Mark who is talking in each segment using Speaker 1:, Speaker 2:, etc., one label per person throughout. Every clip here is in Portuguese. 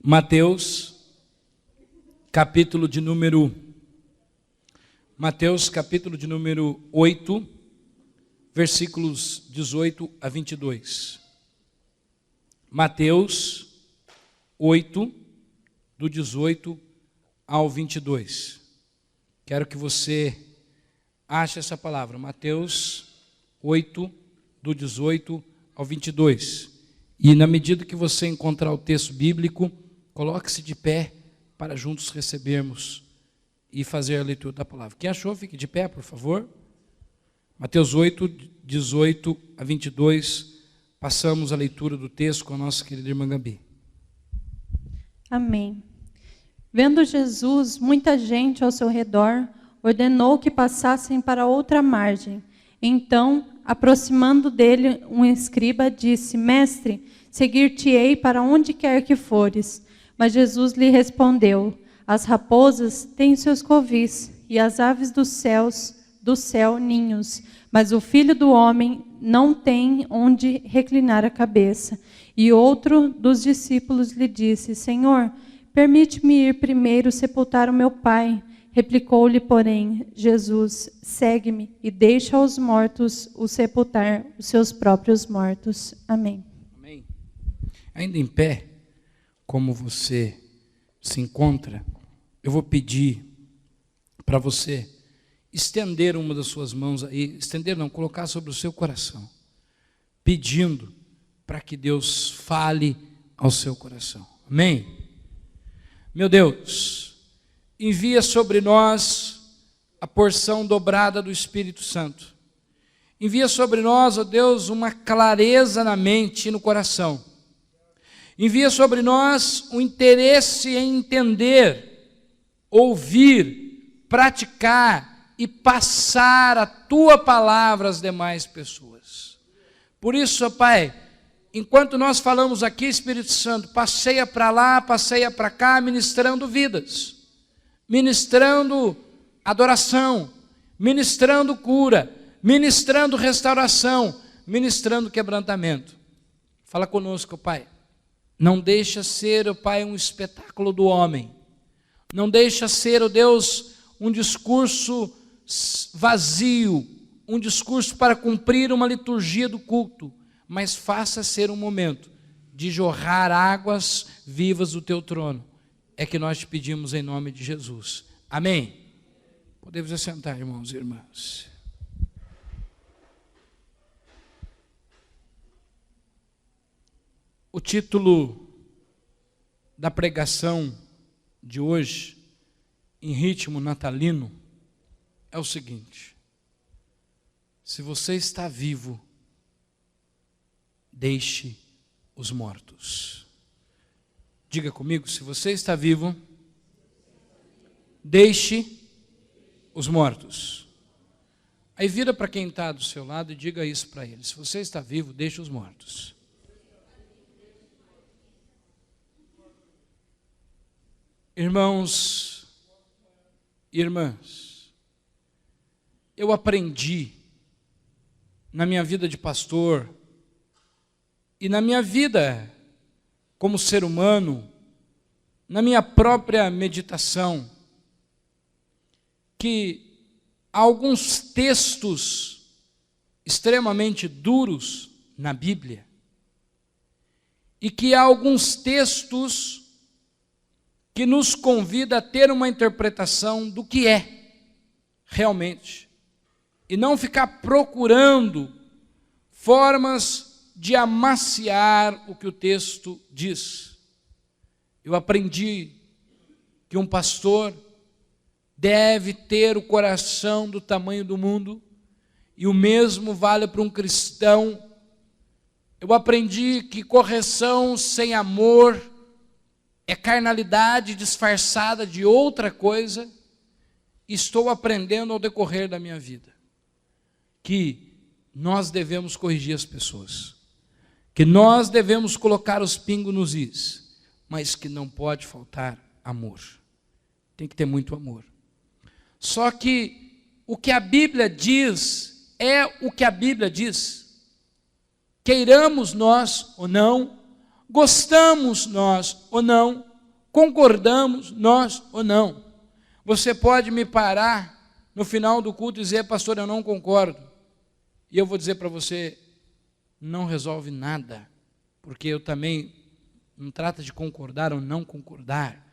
Speaker 1: Mateus, capítulo de número 8, versículos 18 a 22. Mateus 8, do 18 ao 22. Quero que você ache essa palavra. Mateus 8, do 18 ao 22. E na medida que você encontrar o texto bíblico, coloque-se de pé para juntos recebermos e fazer a leitura da palavra. Quem achou, fique de pé, por favor. Mateus 8, 18 a 22. Passamos a leitura do texto com a nossa querida irmã Gabi.
Speaker 2: Amém. Vendo Jesus muita gente ao seu redor, ordenou que passassem para outra margem. Então, aproximando dele, um escriba disse: Mestre, seguir-te-ei para onde quer que fores. Mas Jesus lhe respondeu: As raposas têm seus covis, e as aves do céu ninhos, mas o Filho do Homem não tem onde reclinar a cabeça. E outro dos discípulos lhe disse: Senhor, permite-me ir primeiro sepultar o meu pai. Replicou-lhe, porém, Jesus: Segue-me e deixa aos mortos o sepultar os seus próprios mortos. Amém.
Speaker 1: Amém. Ainda em pé, como você se encontra, eu vou pedir para você estender uma das suas mãos aí, estender não, colocar sobre o seu coração, pedindo para que Deus fale ao seu coração. Amém? Meu Deus, envia sobre nós a porção dobrada do Espírito Santo. Envia sobre nós, ó Deus, uma clareza na mente e no coração. Envia sobre nós um interesse em entender, ouvir, praticar e passar a Tua palavra às demais pessoas. Por isso, ó Pai, enquanto nós falamos aqui, Espírito Santo, passeia para lá, passeia para cá, ministrando vidas, ministrando adoração, ministrando cura, ministrando restauração, ministrando quebrantamento. Fala conosco, Pai. Não deixa ser, ó Pai, um espetáculo do homem. Não deixa ser, ó Deus, um discurso vazio, um discurso para cumprir uma liturgia do culto, mas faça ser um momento de jorrar águas vivas do Teu trono. É que nós te pedimos em nome de Jesus. Amém? Podemos assentar, irmãos e irmãs. O título da pregação de hoje, em ritmo natalino, é o seguinte: se você está vivo, deixe os mortos. Diga comigo: se você está vivo, deixe os mortos. Aí vira para quem está do seu lado e diga isso para ele: se você está vivo, deixe os mortos. Irmãos e irmãs, eu aprendi na minha vida de pastor e na minha vida como ser humano, na minha própria meditação, que há alguns textos extremamente duros na Bíblia e que há alguns textos que nos convida a ter uma interpretação do que é realmente e não ficar procurando formas de amaciar o que o texto diz. Eu aprendi que um pastor deve ter o coração do tamanho do mundo, e o mesmo vale para um cristão. Eu aprendi que correção sem amor é carnalidade disfarçada de outra coisa. Estou aprendendo ao decorrer da minha vida que nós devemos corrigir as pessoas, que nós devemos colocar os pingos nos is, mas que não pode faltar amor. Tem que ter muito amor. Só que o que a Bíblia diz é o que a Bíblia diz. Queiramos nós ou não, gostamos nós ou não, concordamos, nós ou não. Você pode me parar no final do culto e dizer, pastor, eu não concordo. E eu vou dizer para você, não resolve nada, porque eu também, não trata de concordar ou não concordar,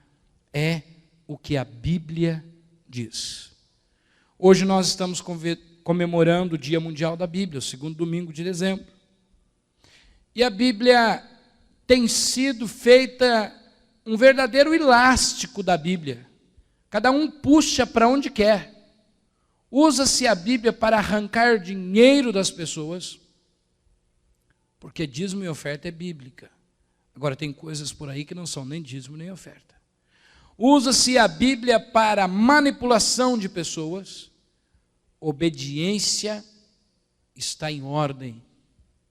Speaker 1: é o que a Bíblia diz. Hoje nós estamos comemorando o Dia Mundial da Bíblia, o segundo domingo de dezembro. E a Bíblia tem sido feita um verdadeiro elástico da Bíblia. Cada um puxa para onde quer. Usa-se a Bíblia para arrancar dinheiro das pessoas, porque dízimo e oferta é bíblica. Agora tem coisas por aí que não são nem dízimo nem oferta. Usa-se a Bíblia para manipulação de pessoas. Obediência está em ordem.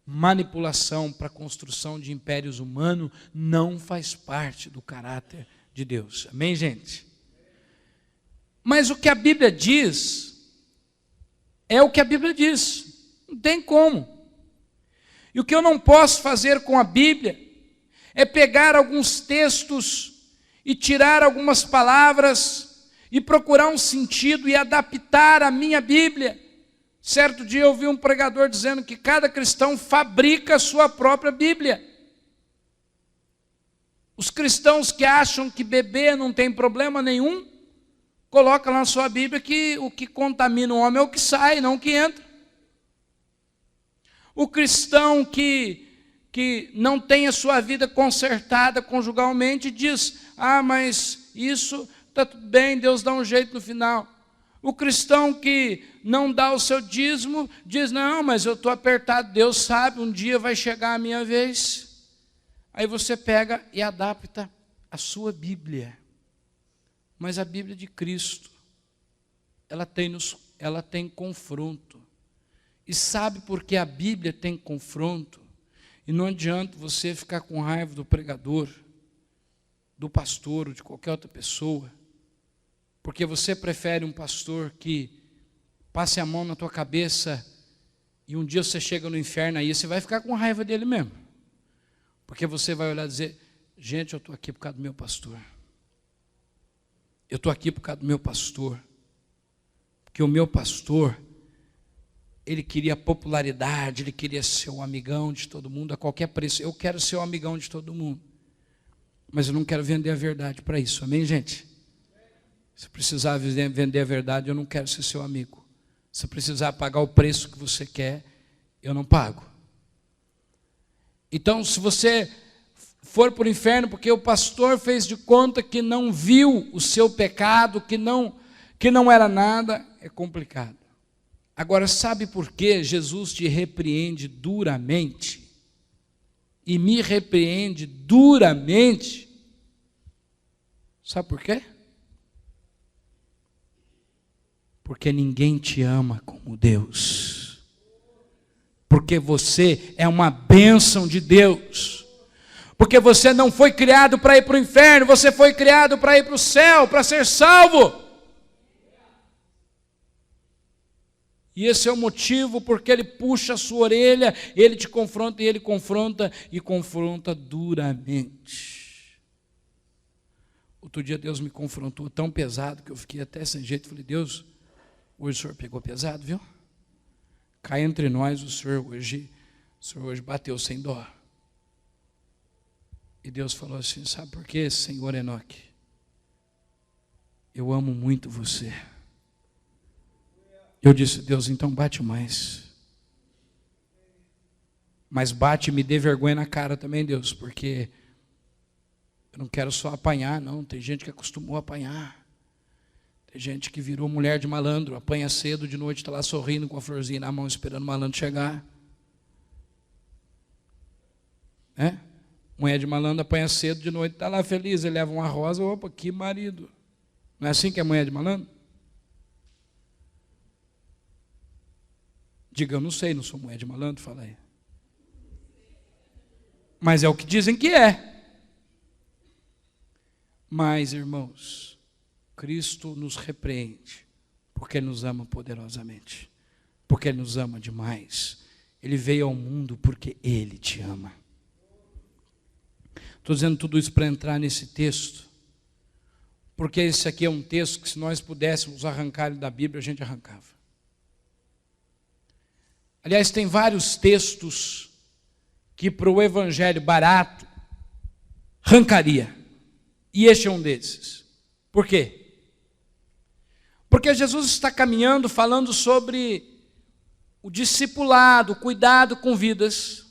Speaker 1: Manipulação para a construção de impérios humanos não faz parte do caráter de Deus. Amém, gente? Mas o que a Bíblia diz é o que a Bíblia diz. Não tem como. E o que eu não posso fazer com a Bíblia é pegar alguns textos e tirar algumas palavras e procurar um sentido e adaptar a minha Bíblia. Certo dia eu ouvi um pregador dizendo que cada cristão fabrica a sua própria Bíblia. Os cristãos que acham que beber não tem problema nenhum, coloca lá na sua Bíblia que o que contamina o homem é o que sai, não o que entra. O cristão que não tem a sua vida consertada conjugalmente diz, mas isso está tudo bem, Deus dá um jeito no final. O cristão que não dá o seu dízimo diz, não, mas eu estou apertado, Deus sabe, um dia vai chegar a minha vez. Aí você pega e adapta a sua Bíblia. Mas a Bíblia de Cristo, ela tem confronto. E sabe por que a Bíblia tem confronto? E não adianta você ficar com raiva do pregador, do pastor ou de qualquer outra pessoa, porque você prefere um pastor que passe a mão na tua cabeça e um dia você chega no inferno aí, você vai ficar com raiva dele mesmo. Porque você vai olhar e dizer, gente, eu estou aqui por causa do meu pastor. Eu estou aqui por causa do meu pastor. Porque o meu pastor, ele queria popularidade, ele queria ser o amigão de todo mundo a qualquer preço. Eu quero ser o amigão de todo mundo. Mas eu não quero vender a verdade para isso. Amém, gente? Se precisar vender a verdade, eu não quero ser seu amigo. Se precisar pagar o preço que você quer, eu não pago. Então, se você for para o inferno porque o pastor fez de conta que não viu o seu pecado, que não era nada, é complicado. Agora, sabe por que Jesus te repreende duramente? E me repreende duramente? Sabe por quê? Porque ninguém te ama como Deus. Porque você é uma bênção de Deus. Porque você não foi criado para ir para o inferno, você foi criado para ir para o céu, para ser salvo. E esse é o motivo porque ele puxa a sua orelha, ele te confronta e ele confronta duramente. Outro dia Deus me confrontou tão pesado que eu fiquei até sem jeito. Falei, Deus, hoje o Senhor pegou pesado, viu? Cá entre nós, o Senhor hoje bateu sem dó. E Deus falou assim, sabe por quê, Senhor Enoque? Eu amo muito você. Eu disse, Deus, então bate mais. Mas bate e me dê vergonha na cara também, Deus, porque eu não quero só apanhar, não. Tem gente que acostumou a apanhar. Tem gente que virou mulher de malandro, apanha cedo, de noite está lá sorrindo com a florzinha na mão, esperando o malandro chegar. Mulher de malandro apanha cedo, de noite está lá feliz, ele leva uma rosa, opa, que marido. Não é assim que é mulher de malandro? Diga, eu não sei, não sou mulher de malandro, fala aí. Mas é o que dizem que é. Mas, irmãos, Cristo nos repreende, porque Ele nos ama poderosamente, porque Ele nos ama demais. Ele veio ao mundo porque Ele te ama. Estou dizendo tudo isso para entrar nesse texto, porque esse aqui é um texto que, se nós pudéssemos arrancar ele da Bíblia, a gente arrancava. Aliás, tem vários textos que para o evangelho barato arrancaria. E este é um desses. Por quê? Porque Jesus está caminhando falando sobre o discipulado, o cuidado com vidas.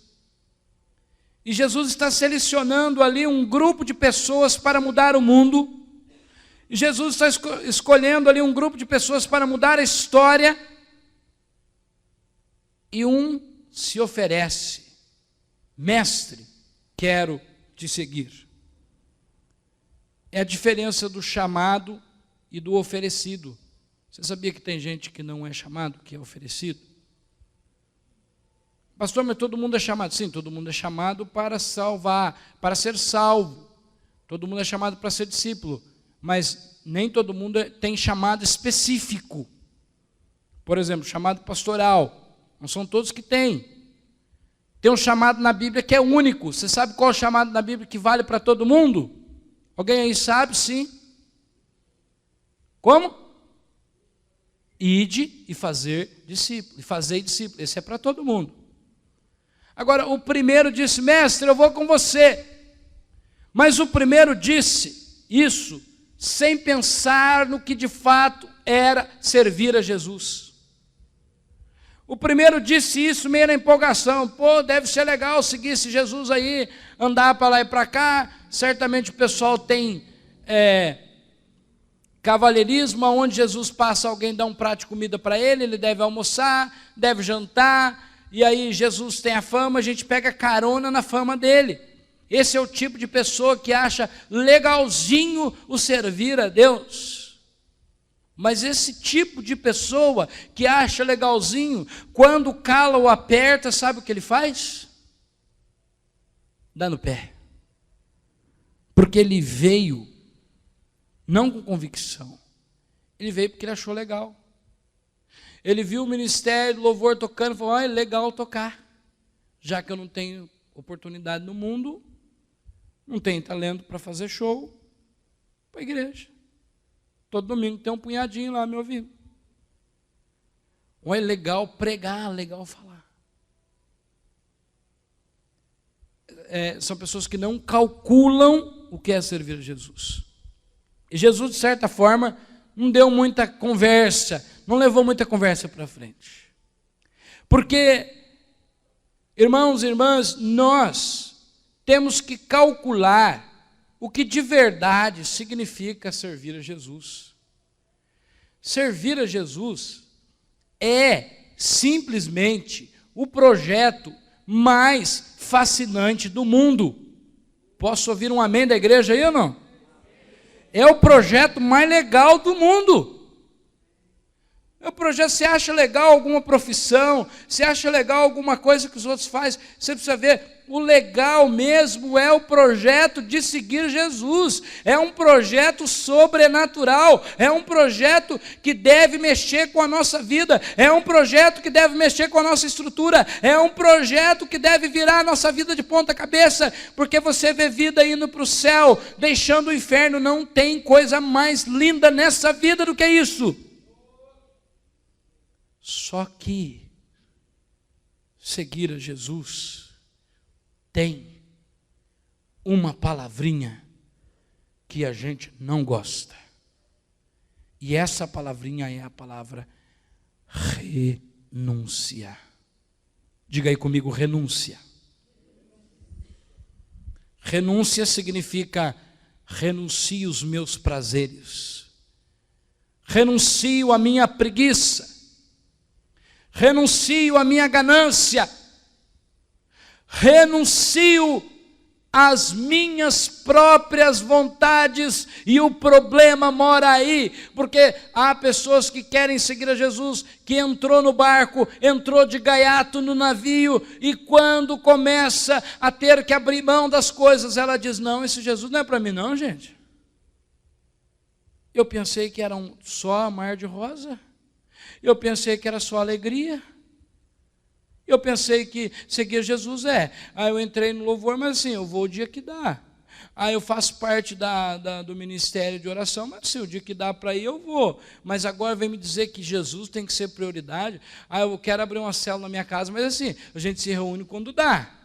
Speaker 1: E Jesus está selecionando ali um grupo de pessoas para mudar o mundo. E Jesus está escolhendo ali um grupo de pessoas para mudar a história. E um se oferece: mestre, quero te seguir. É a diferença do chamado e do oferecido. Você sabia que tem gente que não é chamado, que é oferecido? Pastor, mas todo mundo é chamado. Sim, todo mundo é chamado para salvar, para ser salvo. Todo mundo é chamado para ser discípulo. Mas nem todo mundo tem chamado específico. Por exemplo, chamado pastoral. Não são todos que têm. Tem um chamado na Bíblia que é único. Você sabe qual é o chamado na Bíblia que vale para todo mundo? Alguém aí sabe? Sim. Como? Ide e fazer discípulo. E fazer discípulo. Esse é para todo mundo. Agora, o primeiro disse: mestre, eu vou com você. Mas o primeiro disse isso sem pensar no que de fato era servir a Jesus. O primeiro disse isso meio na empolgação: pô, deve ser legal seguir esse Jesus aí, andar para lá e para cá. Certamente o pessoal tem cavalheirismo, onde Jesus passa, alguém dá um prato de comida para ele, ele deve almoçar, deve jantar, e aí Jesus tem a fama, a gente pega carona na fama dele. Esse é o tipo de pessoa que acha legalzinho o servir a Deus. Mas esse tipo de pessoa que acha legalzinho, quando o cala ou aperta, sabe o que ele faz? Dá no pé. Porque ele veio, não com convicção, ele veio porque ele achou legal. Ele viu o ministério do louvor tocando e falou: é legal tocar. Já que eu não tenho oportunidade no mundo, não tenho talento para fazer show, para a igreja. Todo domingo tem um punhadinho lá me ouvindo. Ou é legal pregar, legal falar. São pessoas que não calculam o que é servir a Jesus. E Jesus, de certa forma, não deu muita conversa, não levou muita conversa para frente. Porque, irmãos e irmãs, nós temos que calcular o que de verdade significa servir a Jesus. Servir a Jesus é simplesmente o projeto mais fascinante do mundo. Posso ouvir um amém da igreja aí ou não? É o projeto mais legal do mundo. É o projeto, você acha legal alguma profissão, você acha legal alguma coisa que os outros fazem, você precisa ver, o legal mesmo é o projeto de seguir Jesus. É um projeto sobrenatural, é um projeto que deve mexer com a nossa vida, é um projeto que deve mexer com a nossa estrutura, é um projeto que deve virar a nossa vida de ponta cabeça, porque você vê vida indo para o céu, deixando o inferno. Não tem coisa mais linda nessa vida do que isso. Só que seguir a Jesus tem uma palavrinha que a gente não gosta. E essa palavrinha é a palavra renúncia. Diga aí comigo: renúncia. Renúncia significa renuncio os meus prazeres, renuncio a minha preguiça, renuncio à minha ganância, renuncio às minhas próprias vontades. E o problema mora aí, porque há pessoas que querem seguir a Jesus, que entrou no barco, entrou de gaiato no navio, e quando começa a ter que abrir mão das coisas, ela diz: não, esse Jesus não é para mim não, gente. Eu pensei que era só mar de rosa. Eu pensei que era só alegria. Eu pensei que seguir Jesus aí eu entrei no louvor, mas assim, eu vou o dia que dá. Eu faço parte do ministério de oração, mas se o dia que dá para ir, eu vou. Mas agora vem me dizer que Jesus tem que ser prioridade. Eu quero abrir uma célula na minha casa, mas assim, a gente se reúne quando dá.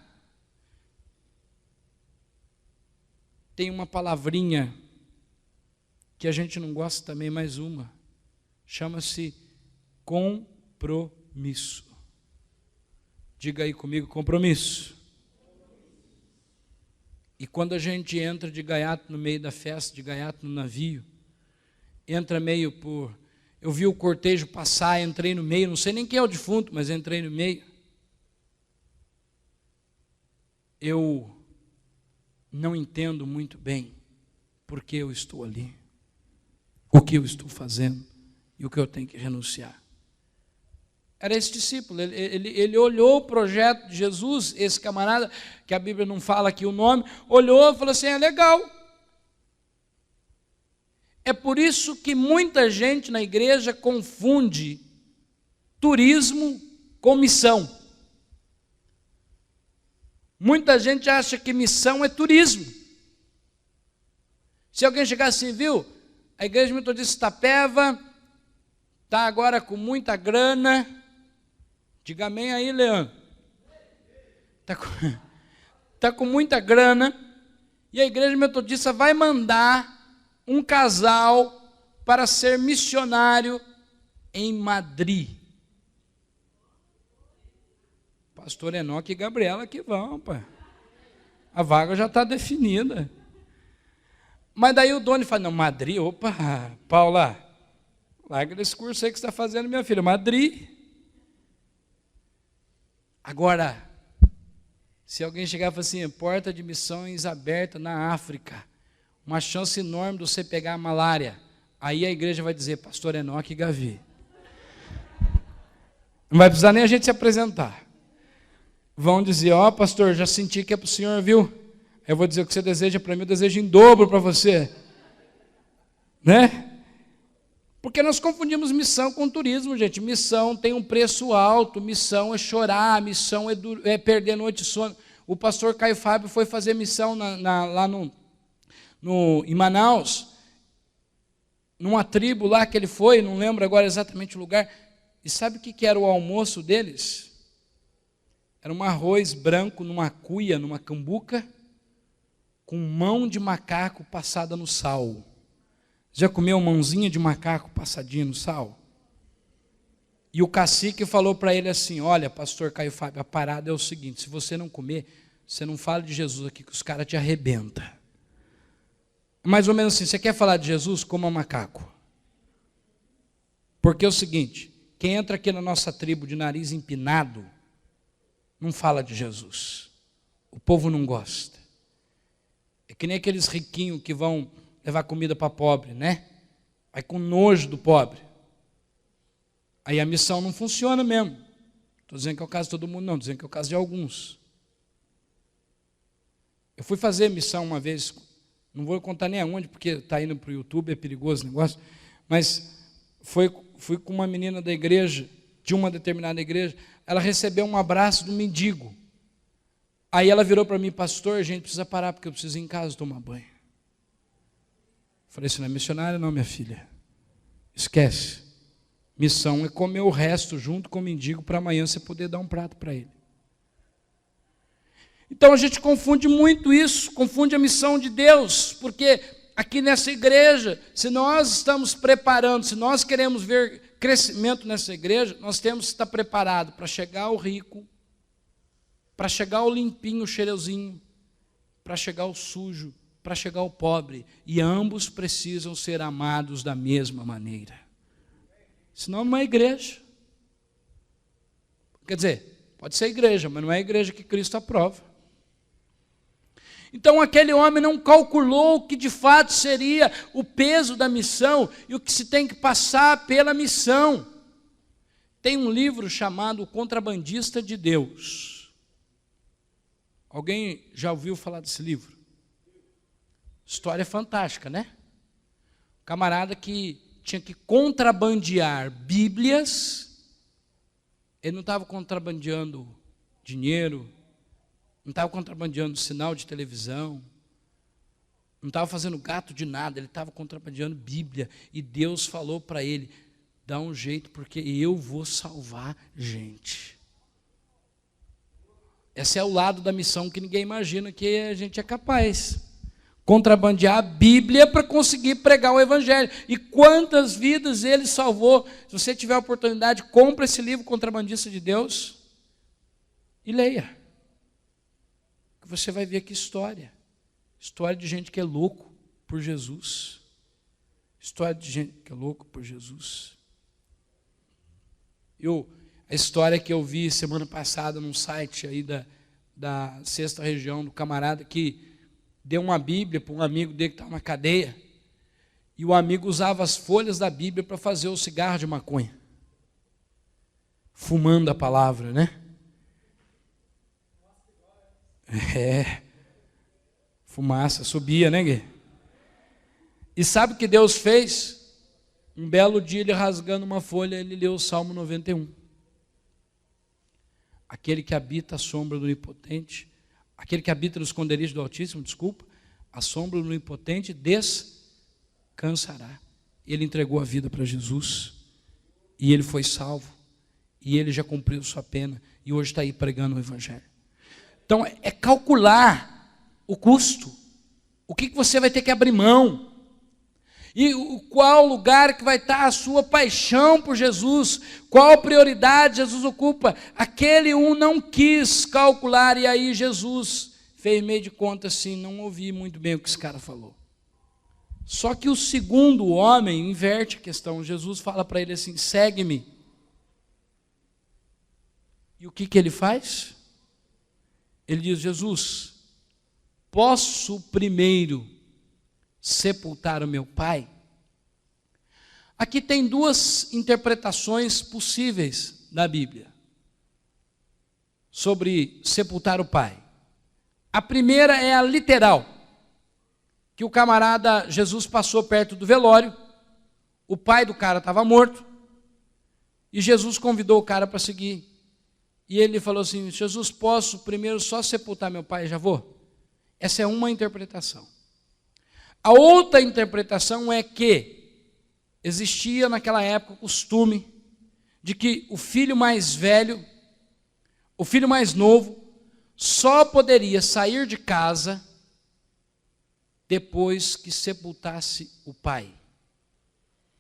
Speaker 1: Tem uma palavrinha que a gente não gosta também, mais uma. Chama-se compromisso. Diga aí comigo, compromisso. E quando a gente entra de gaiato no meio da festa, de gaiato no navio, entra meio por... Eu vi o cortejo passar, entrei no meio, não sei nem quem é o defunto, mas entrei no meio. Eu não entendo muito bem por que eu estou ali, o que eu estou fazendo e o que eu tenho que renunciar. Era esse discípulo, ele olhou o projeto de Jesus, esse camarada, que a Bíblia não fala aqui o nome, olhou e falou assim, legal. É por isso que muita gente na igreja confunde turismo com missão. Muita gente acha que missão é turismo. Se alguém chegar assim, viu, a igreja metodista Itapeva está agora com muita grana. Diga amém aí, Leandro. Está com muita grana e a igreja metodista vai mandar um casal para ser missionário em Madrid. Pastor Enoque e Gabriela que vão, pai. A vaga já está definida. Mas daí o dono fala, não, Madrid, opa, Paula, larga esse curso aí que você está fazendo, minha filha, Madrid. Agora, se alguém chegar e falar assim, porta de missões aberta na África, uma chance enorme de você pegar a malária, aí a igreja vai dizer, pastor Enoque e Gavi. Não vai precisar nem a gente se apresentar. Vão dizer, pastor, já senti que é para o senhor, viu? Eu vou dizer o que você deseja para mim, eu desejo em dobro para você. Né? Porque nós confundimos missão com turismo, gente. Missão tem um preço alto, missão é chorar, missão é perder noite de sono. O pastor Caio Fábio foi fazer missão lá em Manaus, numa tribo lá que ele foi, não lembro agora exatamente o lugar. E sabe o que era o almoço deles? Era um arroz branco numa cuia, numa cambuca, com mão de macaco passada no sal. Já comeu mãozinha de macaco passadinha no sal? E o cacique falou para ele assim, olha, pastor Caio Fábio, a parada é o seguinte, se você não comer, você não fala de Jesus aqui, que os caras te arrebentam. Mais ou menos assim, você quer falar de Jesus? Coma macaco. Porque é o seguinte, quem entra aqui na nossa tribo de nariz empinado, não fala de Jesus. O povo não gosta. É que nem aqueles riquinhos que vão levar comida para pobre, né? Vai com nojo do pobre. Aí a missão não funciona mesmo. Estou dizendo que é o caso de todo mundo, não. Estou dizendo que é o caso de alguns. Eu fui fazer missão uma vez, não vou contar nem aonde, porque está indo para o YouTube, é perigoso o negócio, mas fui com uma menina da igreja, de uma determinada igreja, ela recebeu um abraço do mendigo. Aí ela virou para mim, pastor, a gente precisa parar, porque eu preciso ir em casa tomar banho. Falei, você não é missionária não, minha filha. Esquece. Missão é comer o resto junto com o mendigo para amanhã você poder dar um prato para ele. Então a gente confunde muito isso, confunde a missão de Deus, porque aqui nessa igreja, se nós estamos preparando, se nós queremos ver crescimento nessa igreja, nós temos que estar preparados para chegar o rico, para chegar o limpinho, o cheirosinho, para chegar o sujo, para chegar o pobre, e ambos precisam ser amados da mesma maneira. Senão não é igreja. Quer dizer, pode ser igreja, mas não é a igreja que Cristo aprova. Então aquele homem não calculou o que de fato seria o peso da missão e o que se tem que passar pela missão. Tem um livro chamado O Contrabandista de Deus. Alguém já ouviu falar desse livro? História fantástica, né? Camarada que tinha que contrabandear Bíblias, ele não estava contrabandeando dinheiro, não estava contrabandeando sinal de televisão, Não estava fazendo gato de nada, ele estava contrabandeando Bíblia. E Deus falou para ele, dá um jeito, porque eu vou salvar gente. Esse é o lado da missão que ninguém imagina que a gente é capaz. Contrabandear a Bíblia para conseguir pregar o Evangelho. E quantas vidas ele salvou. Se você tiver a oportunidade, compre esse livro, Contrabandista de Deus, e leia. Você vai ver que história. História de gente que é louco por Jesus. História de gente que é louco por Jesus. A história que eu vi semana passada num site aí da 6ª Região, do camarada que deu uma Bíblia para um amigo dele que estava na cadeia, e o amigo usava as folhas da Bíblia para fazer o cigarro de maconha, fumando a palavra, né? Fumaça subia, né, Gui? E sabe o que Deus fez? Um belo dia, ele rasgando uma folha, ele leu o Salmo 91. Aquele que habita a sombra do Onipotente, aquele que habita no esconderijo do Altíssimo, a sombra do Onipotente descansará. Ele entregou a vida para Jesus, e ele foi salvo, e ele já cumpriu sua pena, e hoje está aí pregando o Evangelho. Então, é calcular o custo, o que você vai ter que abrir mão, e qual lugar que vai estar a sua paixão por Jesus, qual prioridade Jesus ocupa. Aquele não quis calcular, e aí Jesus fez meio de conta assim, não ouvi muito bem o que esse cara falou. Só que o segundo homem inverte a questão. Jesus fala para ele assim, segue-me. E o que ele faz? Ele diz, Jesus, posso primeiro sepultar o meu pai? Aqui tem duas interpretações possíveis da Bíblia sobre sepultar o pai. A primeira é a literal, que o camarada Jesus passou perto do velório, o pai do cara estava morto, e Jesus convidou o cara para seguir. E ele falou assim, Jesus, posso primeiro só sepultar meu pai e já vou? Essa é uma interpretação. A outra interpretação é que existia naquela época o costume de que o filho mais velho, o filho mais novo, só poderia sair de casa depois que sepultasse o pai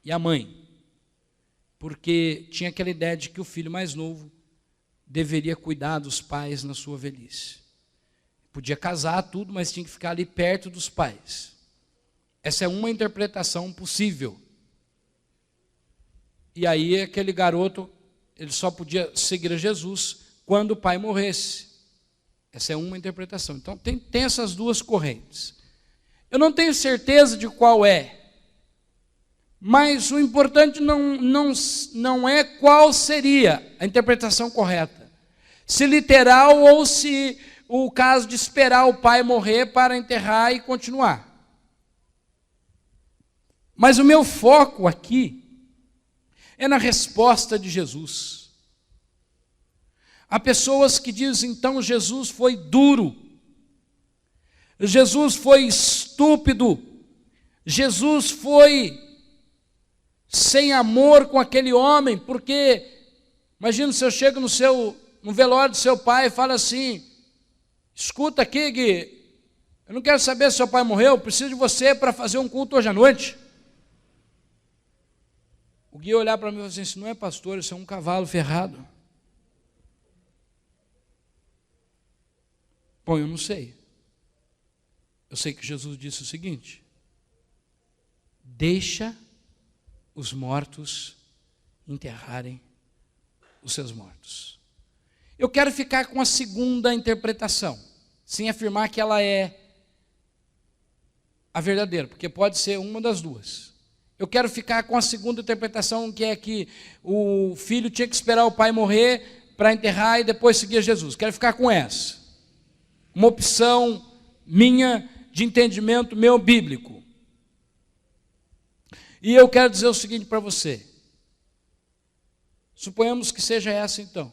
Speaker 1: e a mãe, porque tinha aquela ideia de que o filho mais novo deveria cuidar dos pais na sua velhice. Podia casar tudo, mas tinha que ficar ali perto dos pais. Essa é uma interpretação possível. E aí aquele garoto, ele só podia seguir a Jesus quando o pai morresse. Essa é uma interpretação. Então tem essas duas correntes. Eu não tenho certeza de qual é, mas o importante não é qual seria a interpretação correta. Se literal ou se o caso de esperar o pai morrer para enterrar e continuar. Mas o meu foco aqui é na resposta de Jesus. Há pessoas que dizem, então, Jesus foi duro, Jesus foi estúpido, Jesus foi sem amor com aquele homem, porque, imagina se eu chego no velório do seu pai e falo assim, escuta aqui, Gui, eu não quero saber se seu pai morreu, eu preciso de você para fazer um culto hoje à noite. O Gui olhar para mim e falar assim, isso não é pastor, isso é um cavalo ferrado. Bom, eu não sei. Eu sei que Jesus disse o seguinte, deixa os mortos enterrarem os seus mortos. Eu quero ficar com a segunda interpretação, sem afirmar que ela é a verdadeira, porque pode ser uma das duas. Eu quero ficar com a segunda interpretação, que é que o filho tinha que esperar o pai morrer para enterrar e depois seguir Jesus. Quero ficar com essa. Uma opção minha de entendimento meu bíblico. E eu quero dizer o seguinte para você. Suponhamos que seja essa então.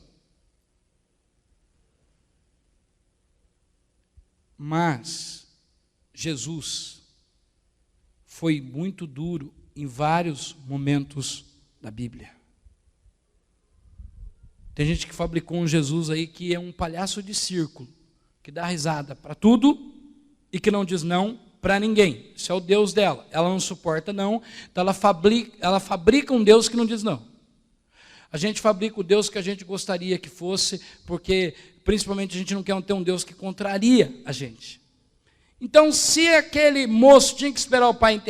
Speaker 1: Mas Jesus foi muito duro em vários momentos da Bíblia. Tem gente que fabricou um Jesus aí que é um palhaço de circo, que dá risada para tudo e que não diz não para ninguém. Isso é o Deus dela. Ela não suporta não, então ela fabrica um Deus que não diz não. A gente fabrica o Deus que a gente gostaria que fosse, porque principalmente a gente não quer ter um Deus que contraria a gente. Então, se aquele moço tinha que esperar o pai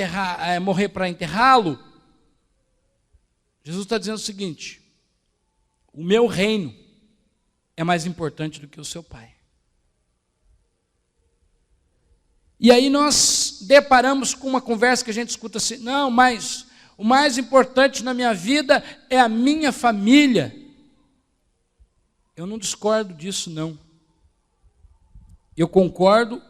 Speaker 1: morrer para enterrá-lo, Jesus está dizendo o seguinte: o meu reino é mais importante do que o seu pai. E aí nós deparamos com uma conversa que a gente escuta assim: não, mas o mais importante na minha vida é a minha família. Eu não discordo disso, não. Eu concordo,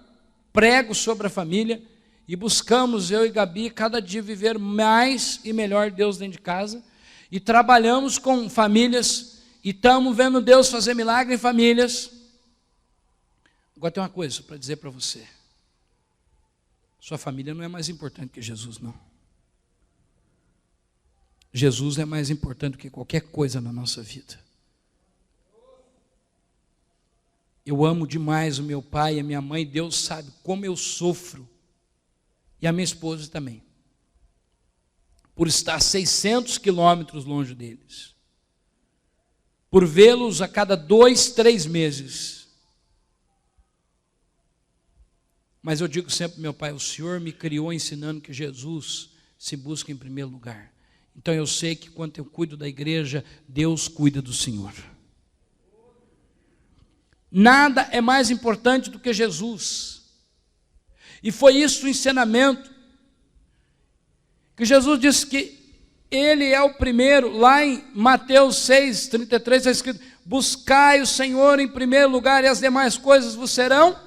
Speaker 1: prego sobre a família e buscamos, eu e Gabi, cada dia viver mais e melhor Deus dentro de casa, e trabalhamos com famílias e estamos vendo Deus fazer milagre em famílias. Agora tem uma coisa para dizer para você: sua família não é mais importante que Jesus, não. Jesus é mais importante do que qualquer coisa na nossa vida. Eu amo demais o meu pai e a minha mãe, Deus sabe como eu sofro, e a minha esposa também, por estar 600 quilômetros longe deles, por vê-los a cada 2, 3 meses. Mas eu digo sempre, meu pai, o Senhor me criou ensinando que Jesus se busca em primeiro lugar. Então eu sei que quando eu cuido da igreja, Deus cuida do Senhor. Nada é mais importante do que Jesus. E foi isso o ensinamento, que Jesus disse que Ele é o primeiro. Lá em Mateus 6, 33 está escrito: buscai o Senhor em primeiro lugar e as demais coisas vos serão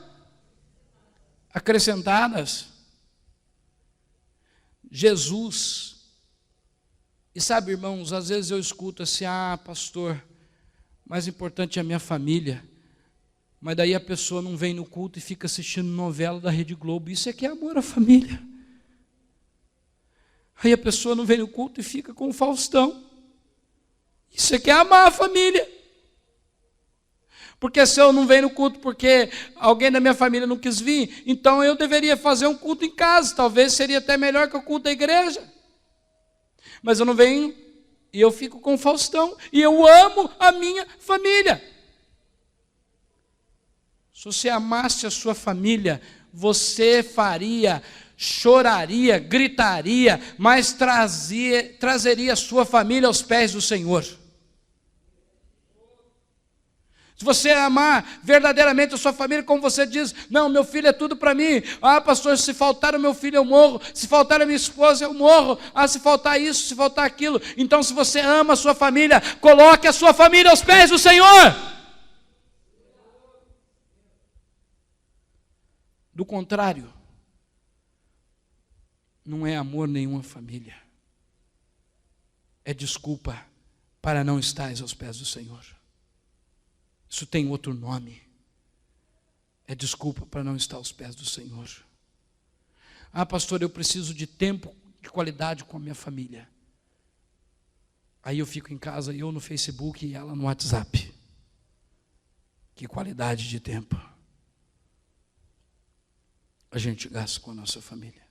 Speaker 1: acrescentadas. Jesus. E sabe, irmãos, às vezes eu escuto assim: ah, pastor, mais importante é a minha família. Mas daí a pessoa não vem no culto e fica assistindo novela da Rede Globo. Isso é que é amor à família. Aí a pessoa não vem no culto e fica com o Faustão. Isso é que é amar a família. Porque se eu não venho no culto porque alguém da minha família não quis vir, então eu deveria fazer um culto em casa. Talvez seria até melhor que o culto da igreja. Mas eu não venho e eu fico com o Faustão. E eu amo a minha família. Se você amasse a sua família, você faria, choraria, gritaria, mas trazeria a sua família aos pés do Senhor. Se você amar verdadeiramente a sua família, como você diz: não, meu filho é tudo para mim. Ah, pastor, se faltar o meu filho eu morro. Se faltar a minha esposa eu morro. Ah, se faltar isso, se faltar aquilo. Então, se você ama a sua família, coloque a sua família aos pés do Senhor. Do contrário, não é amor nenhuma família. É desculpa para não estares aos pés do Senhor. Isso tem outro nome. É desculpa para não estar aos pés do Senhor. Ah, pastor, eu preciso de tempo de qualidade com a minha família. Aí eu fico em casa, eu no Facebook e ela no WhatsApp. Que qualidade de tempo a gente gasta com a nossa família.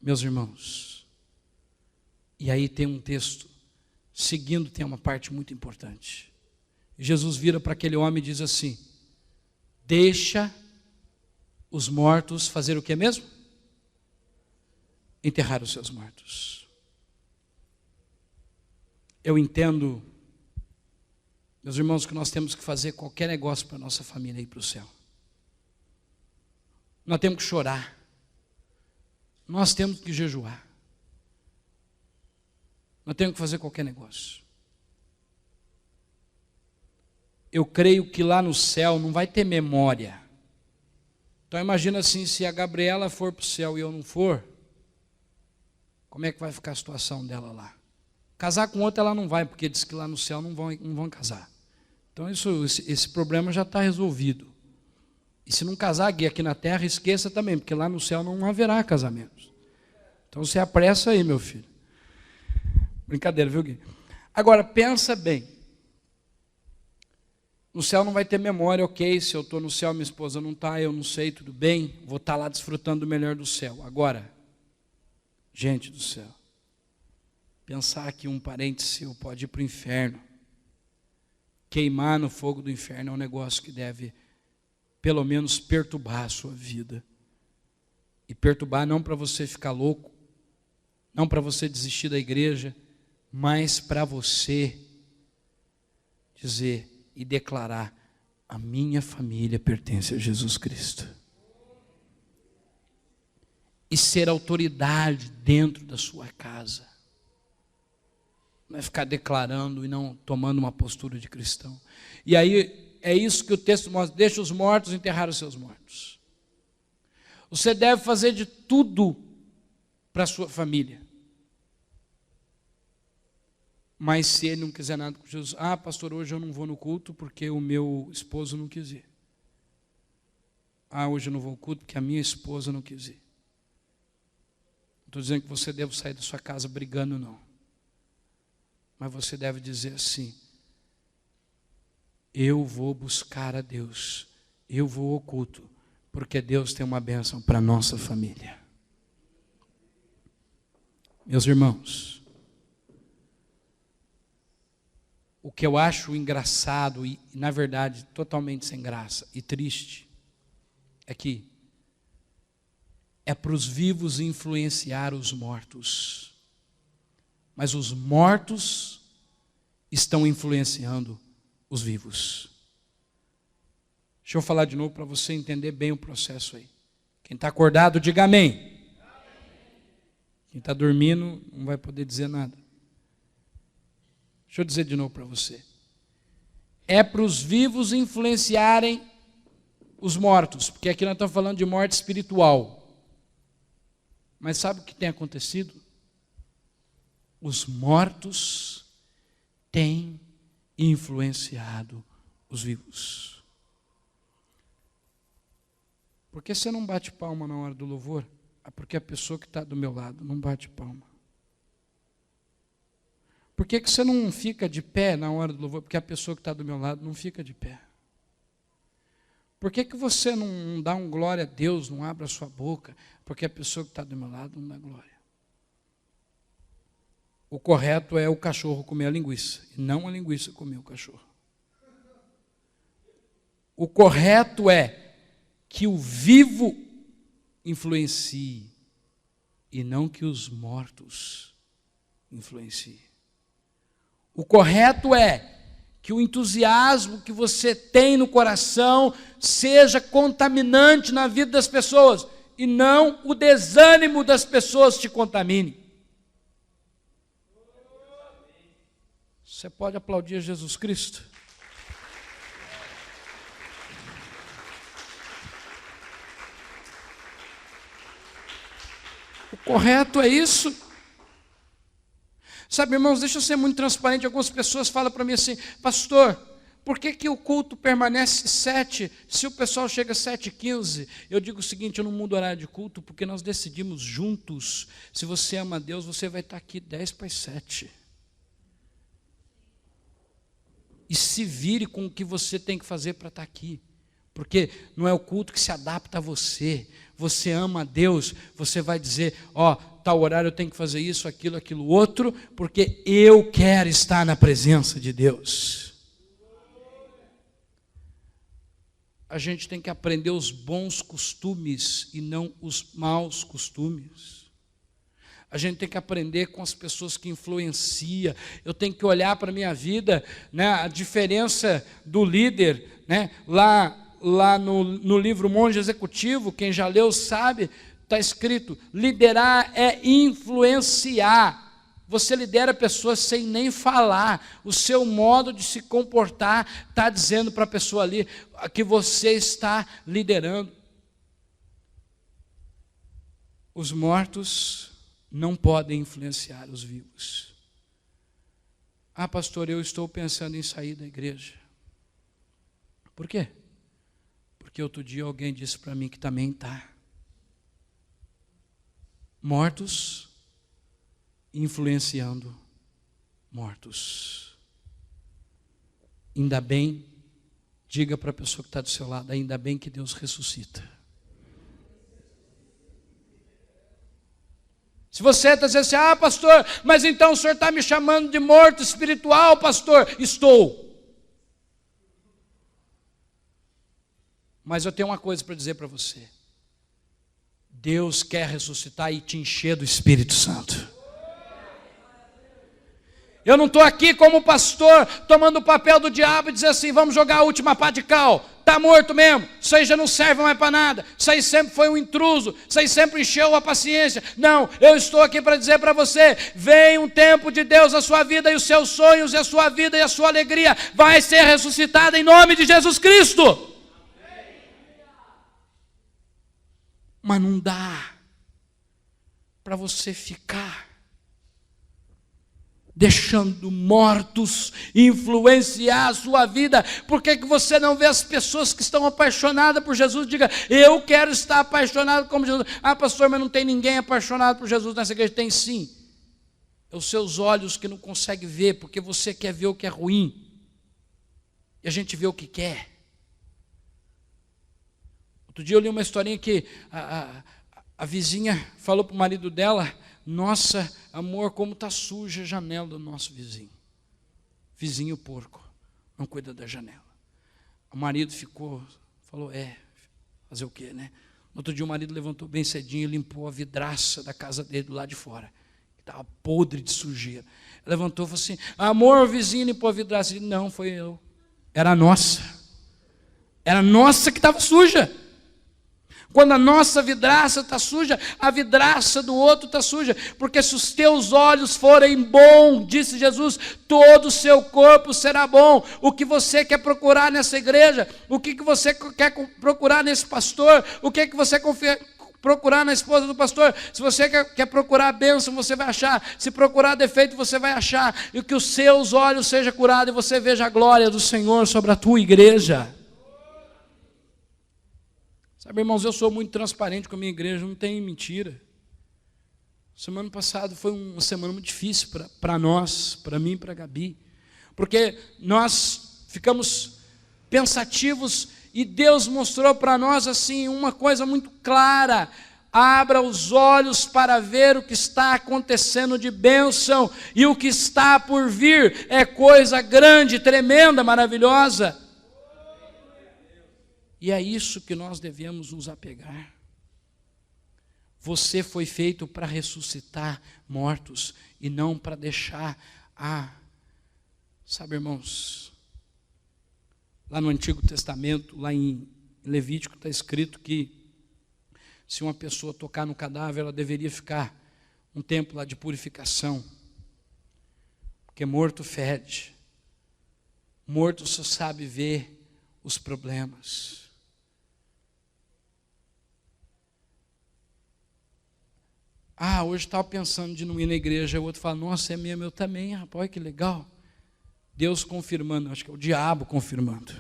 Speaker 1: Meus irmãos, e aí tem um texto, seguindo tem uma parte muito importante. Jesus vira para aquele homem e diz assim: deixa os mortos fazer o que mesmo? Enterrar os seus mortos. Eu entendo, meus irmãos, que nós temos que fazer qualquer negócio para a nossa família ir para o céu. Nós temos que chorar. Nós temos que jejuar. Nós temos que fazer qualquer negócio. Eu creio que lá no céu não vai ter memória. Então imagina assim, se a Gabriela for para o céu e eu não for, como é que vai ficar a situação dela lá? Casar com outra ela não vai, porque diz que lá no céu não vão casar. Então esse problema já está resolvido. E se não casar aqui na terra, esqueça também, porque lá no céu não haverá casamentos. Então você apressa aí, meu filho. Brincadeira, viu, Gui? Agora, pensa bem. No céu não vai ter memória, ok, se eu estou no céu, minha esposa não está, eu não sei, tudo bem, vou estar lá desfrutando do melhor do céu. Agora, gente do céu, pensar que um parente seu pode ir para o inferno, queimar no fogo do inferno é um negócio que deve, pelo menos, perturbar a sua vida. E perturbar não para você ficar louco, não para você desistir da igreja, mas para você dizer e declarar: a minha família pertence a Jesus Cristo. E ser autoridade dentro da sua casa. Não é ficar declarando e não tomando uma postura de cristão. E aí é isso que o texto mostra: deixa os mortos enterrar os seus mortos. Você deve fazer de tudo para a sua família. Mas se ele não quiser nada com Jesus, pastor, hoje eu não vou no culto porque o meu esposo não quis ir. Hoje eu não vou no culto porque a minha esposa não quis ir. Não estou dizendo que você deve sair da sua casa brigando, não. Mas você deve dizer assim: eu vou buscar a Deus, eu vou ao culto, porque Deus tem uma bênção para a nossa família. Meus irmãos, o que eu acho engraçado e, na verdade, totalmente sem graça e triste, é que é para os vivos influenciar os mortos. Mas os mortos estão influenciando os vivos. Deixa eu falar de novo para você entender bem o processo aí. Quem está acordado, diga amém. Quem está dormindo não vai poder dizer nada. Deixa eu dizer de novo para você. É para os vivos influenciarem os mortos, porque aqui nós estamos falando de morte espiritual. Mas sabe o que tem acontecido? Os mortos têm influenciado os vivos. Por que você não bate palma na hora do louvor? É porque a pessoa que está do meu lado não bate palma. Por que você não fica de pé na hora do louvor? Porque a pessoa que está do meu lado não fica de pé. Por que você não dá um glória a Deus, não abre a sua boca? Porque a pessoa que está do meu lado não dá glória. O correto é o cachorro comer a linguiça, e não a linguiça comer o cachorro. O correto é que o vivo influencie, e não que os mortos influenciem. O correto é que o entusiasmo que você tem no coração seja contaminante na vida das pessoas, e não o desânimo das pessoas te contamine. Você pode aplaudir a Jesus Cristo? O correto é isso. Sabe, irmãos, deixa eu ser muito transparente. Algumas pessoas falam para mim assim: pastor, por que o culto permanece 7, se o pessoal chega às 7h15? Eu digo o seguinte: eu não mudo o horário de culto, porque nós decidimos juntos. Se você ama a Deus, você vai estar aqui 6:50. E se vire com o que você tem que fazer para estar aqui. Porque não é o culto que se adapta a você. Você ama a Deus, você vai dizer: tal horário eu tenho que fazer isso, aquilo outro, porque eu quero estar na presença de Deus. A gente tem que aprender os bons costumes e não os maus costumes. A gente tem que aprender com as pessoas que influenciam. Eu tenho que olhar para a minha vida, né, a diferença do líder, né, lá no livro Monge Executivo, quem já leu sabe, está escrito: liderar é influenciar. Você lidera pessoas sem nem falar. O seu modo de se comportar está dizendo para a pessoa ali que você está liderando. Os mortos não podem influenciar os vivos. Pastor, eu estou pensando em sair da igreja. Por quê? Porque outro dia alguém disse para mim que também está. Mortos influenciando mortos. Ainda bem, diga para a pessoa que está do seu lado, ainda bem que Deus ressuscita. Se você está dizendo assim, pastor, mas então o senhor está me chamando de morto espiritual, pastor. Estou. Mas eu tenho uma coisa para dizer para você. Deus quer ressuscitar e te encher do Espírito Santo. Eu não estou aqui como pastor, tomando o papel do diabo e dizer assim, vamos jogar a última pá de cal. Está morto mesmo, isso aí já não serve mais para nada, isso aí sempre foi um intruso, isso aí sempre encheu a paciência. Não, eu estou aqui para dizer para você, vem um tempo de Deus na sua vida e os seus sonhos e a sua vida e a sua alegria vai ser ressuscitada em nome de Jesus Cristo. Mas não dá para você ficar deixando mortos influenciar a sua vida. Por que você não vê as pessoas que estão apaixonadas por Jesus? Diga, eu quero estar apaixonado como Jesus. Pastor, mas não tem ninguém apaixonado por Jesus nessa igreja. Tem sim. É os seus olhos que não conseguem ver, porque você quer ver o que é ruim. E a gente vê o que quer. Outro dia eu li uma historinha que a vizinha falou para o marido dela, nossa, amor, como está suja a janela do nosso vizinho. Vizinho porco, não cuida da janela. O marido falou, fazer o quê, né? Outro dia o marido levantou bem cedinho e limpou a vidraça da casa dele do lado de fora, que estava podre de sujeira. Levantou e falou assim, amor, o vizinho limpou a vidraça. Ele, não, foi eu. Era nossa que estava suja. Quando a nossa vidraça está suja, a vidraça do outro está suja. Porque se os teus olhos forem bons, disse Jesus, todo o seu corpo será bom. O que você quer procurar nessa igreja? O que você quer procurar nesse pastor? O que você procurar na esposa do pastor? Se você quer procurar a bênção, você vai achar. Se procurar defeito, você vai achar. E que os seus olhos sejam curados e você veja a glória do Senhor sobre a tua igreja. Sabe, irmãos, eu sou muito transparente com a minha igreja, não tem mentira. Semana passada foi uma semana muito difícil para nós, para mim e para a Gabi, porque nós ficamos pensativos e Deus mostrou para nós assim uma coisa muito clara. Abra os olhos para ver o que está acontecendo de bênção, e o que está por vir é coisa grande, tremenda, maravilhosa. E é isso que nós devemos nos apegar. Você foi feito para ressuscitar mortos e não para deixar Sabe, irmãos, lá no Antigo Testamento, lá em Levítico, está escrito que se uma pessoa tocar no cadáver, ela deveria ficar um tempo lá de purificação, porque morto fede. Morto só sabe ver os problemas. Hoje estava pensando de não ir na igreja. O outro fala, nossa, é mesmo, eu também, rapaz, olha que legal. Deus confirmando, acho que é o diabo confirmando.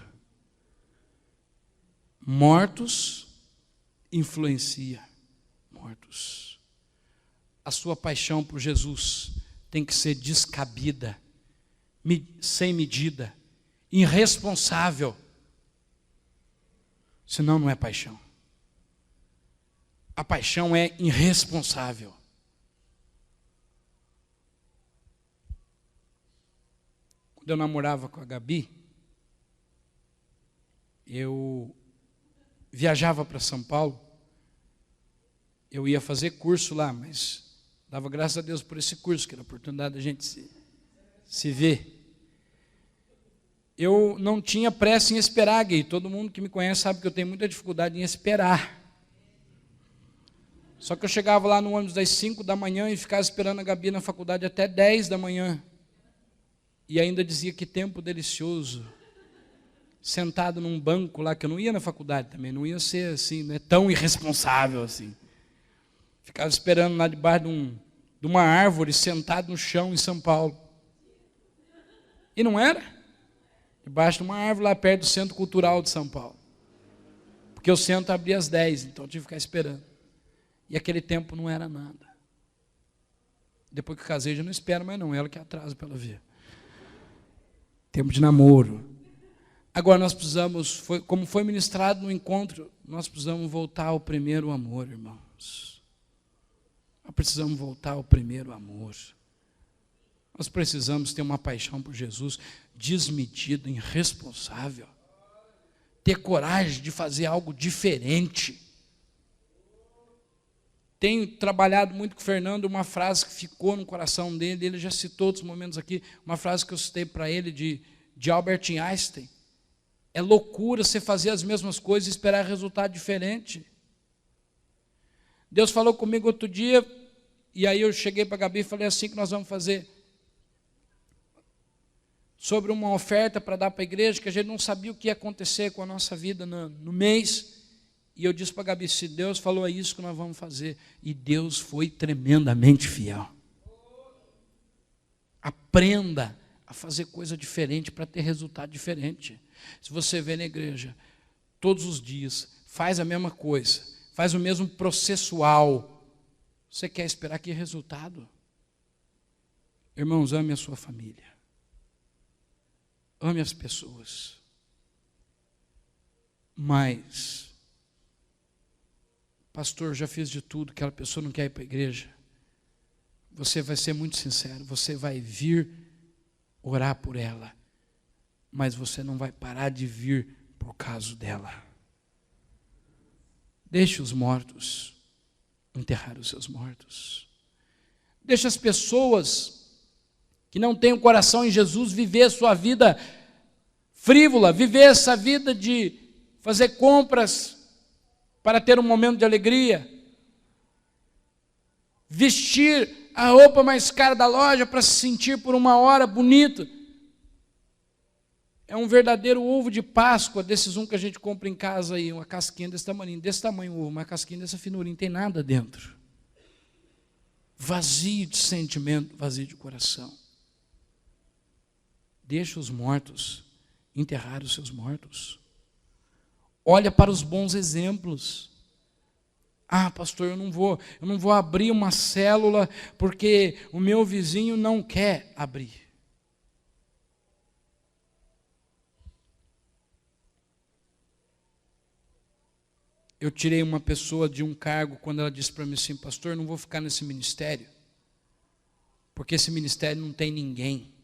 Speaker 1: Mortos influencia mortos. A sua paixão por Jesus tem que ser descabida, sem medida, irresponsável. Senão não é paixão. A paixão é irresponsável. Quando eu namorava com a Gabi, eu viajava para São Paulo, eu ia fazer curso lá, mas dava graças a Deus por esse curso, que era a oportunidade da gente se ver. Eu não tinha pressa em esperar, Gui. Todo mundo que me conhece sabe que eu tenho muita dificuldade em esperar. Só que eu chegava lá no ônibus das 5 da manhã e ficava esperando a Gabi na faculdade até 10 da manhã. E ainda dizia que tempo delicioso. Sentado num banco lá, que eu não ia na faculdade também, não ia ser assim, né, tão irresponsável assim. Ficava esperando lá debaixo de uma árvore, sentado no chão em São Paulo. E não era? Debaixo de uma árvore lá perto do Centro Cultural de São Paulo. Porque o centro abria às 10, então eu tive que ficar esperando. E aquele tempo não era nada. Depois que eu casei, já não espero mais não, ela que atrasa para ela ver. Tempo de namoro. Agora nós precisamos, como foi ministrado no encontro, nós precisamos voltar ao primeiro amor, irmãos. Nós precisamos voltar ao primeiro amor. Nós precisamos ter uma paixão por Jesus desmedida, irresponsável. Ter coragem de fazer algo diferente. Tenho trabalhado muito com o Fernando, uma frase que ficou no coração dele, ele já citou outros momentos aqui, uma frase que eu citei para ele de Albert Einstein. É loucura você fazer as mesmas coisas e esperar resultado diferente. Deus falou comigo outro dia, e aí eu cheguei para a Gabi e falei assim que nós vamos fazer. Sobre uma oferta para dar para a igreja, que a gente não sabia o que ia acontecer com a nossa vida no mês. E eu disse para a Gabi, se Deus falou, é isso que nós vamos fazer. E Deus foi tremendamente fiel. Aprenda a fazer coisa diferente para ter resultado diferente. Se você vê na igreja, todos os dias, faz a mesma coisa, faz o mesmo processual, você quer esperar que resultado? Irmãos, ame a sua família. Ame as pessoas. Mas, pastor, já fiz de tudo, aquela pessoa não quer ir para a igreja. Você vai ser muito sincero, você vai vir orar por ela, mas você não vai parar de vir por causa dela. Deixe os mortos enterrar os seus mortos. Deixe as pessoas que não têm o coração em Jesus viver a sua vida frívola, viver essa vida de fazer compras para ter um momento de alegria, vestir a roupa mais cara da loja para se sentir por uma hora bonito. É um verdadeiro ovo de Páscoa, desses que a gente compra em casa aí, uma casquinha desse tamanho o ovo, uma casquinha dessa finurinha, não tem nada dentro. Vazio de sentimento, vazio de coração. Deixa os mortos enterrar os seus mortos. Olha para os bons exemplos. Ah, pastor, eu não vou abrir uma célula porque o meu vizinho não quer abrir. Eu tirei uma pessoa de um cargo quando ela disse para mim assim, pastor, eu não vou ficar nesse ministério, porque esse ministério não tem ninguém.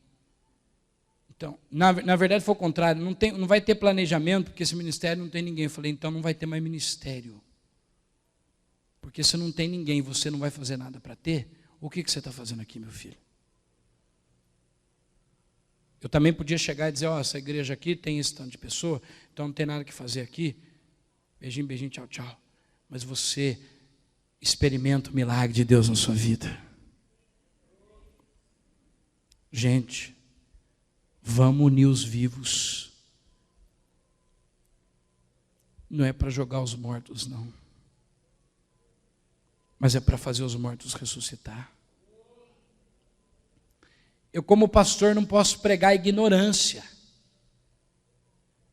Speaker 1: Então, na verdade foi o contrário, não vai ter planejamento, porque esse ministério não tem ninguém. Eu falei, então não vai ter mais ministério. Porque se não tem ninguém, você não vai fazer nada para ter, o que você está fazendo aqui, meu filho? Eu também podia chegar e dizer, essa igreja aqui tem esse tanto de pessoa, então não tem nada que fazer aqui. Beijinho, beijinho, tchau, tchau. Mas você experimenta o milagre de Deus na sua vida. Gente, vamos unir os vivos. Não é para jogar os mortos, não. Mas é para fazer os mortos ressuscitar. Eu, como pastor, não posso pregar ignorância.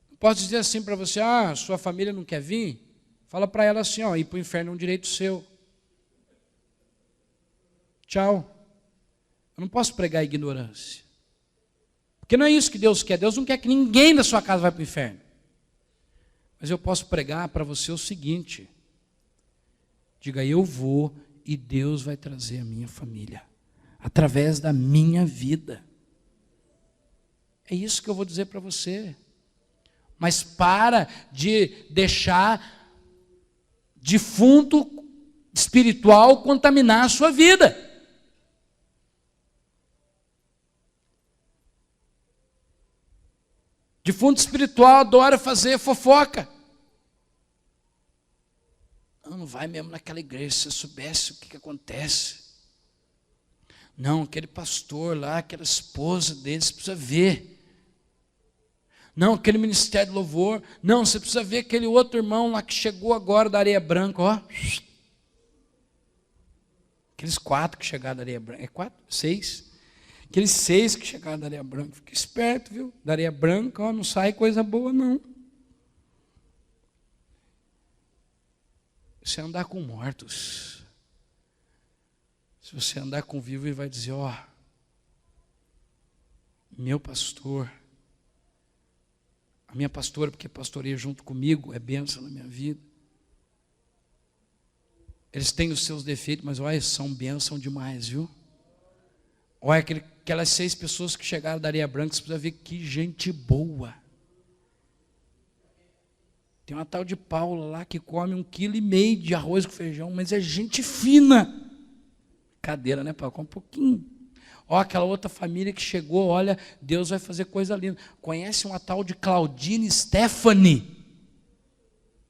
Speaker 1: Não posso dizer assim para você, sua família não quer vir? Fala para ela assim, ir para o inferno é um direito seu. Tchau. Eu não posso pregar ignorância. Porque não é isso que Deus quer. Deus não quer que ninguém da sua casa vá para o inferno. Mas eu posso pregar para você o seguinte. Diga, eu vou e Deus vai trazer a minha família. Através da minha vida. É isso que eu vou dizer para você. Mas para de deixar defunto espiritual contaminar a sua vida. Defunto espiritual adora fazer fofoca. Não vai mesmo naquela igreja, se você soubesse o que acontece. Não, aquele pastor lá, aquela esposa dele, você precisa ver. Não, aquele ministério de louvor. Não, você precisa ver aquele outro irmão lá que chegou agora da Areia Branca, ó. Aqueles 4 que chegaram da Areia Branca. É 4? 6? Aqueles 6 que chegaram da Areia Branca. Fica esperto, viu? Da Areia Branca, ó, não sai coisa boa, não. você andar com mortos. Se você andar com vivo, ele vai dizer, ó, meu pastor, a minha pastora, porque pastoreia junto comigo, é bênção na minha vida. Eles têm os seus defeitos, mas olha, são bênção demais, viu? Olha, aquelas 6 pessoas que chegaram da Areia Branca, você precisa ver que gente boa. Tem uma tal de Paula lá que come 1,5 kg de arroz com feijão, mas é gente fina. Cadeira, né, Paulo? Come um pouquinho. Ó, aquela outra família que chegou, olha, Deus vai fazer coisa linda. Conhece uma tal de Claudine Stephanie?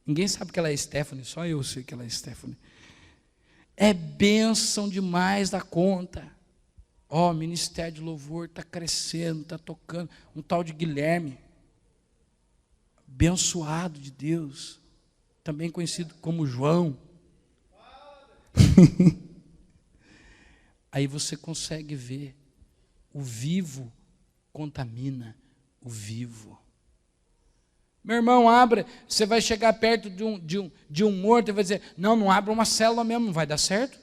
Speaker 1: Ninguém sabe que ela é Stephanie, só eu sei que ela é Stephanie. É bênção demais da conta. Ó, o ministério de louvor está crescendo, está tocando. Um tal de Guilherme, abençoado de Deus, também conhecido como João. Aí você consegue ver, o vivo contamina o vivo. Meu irmão, abra, você vai chegar perto de um morto e vai dizer, não abra uma célula mesmo, não vai dar certo.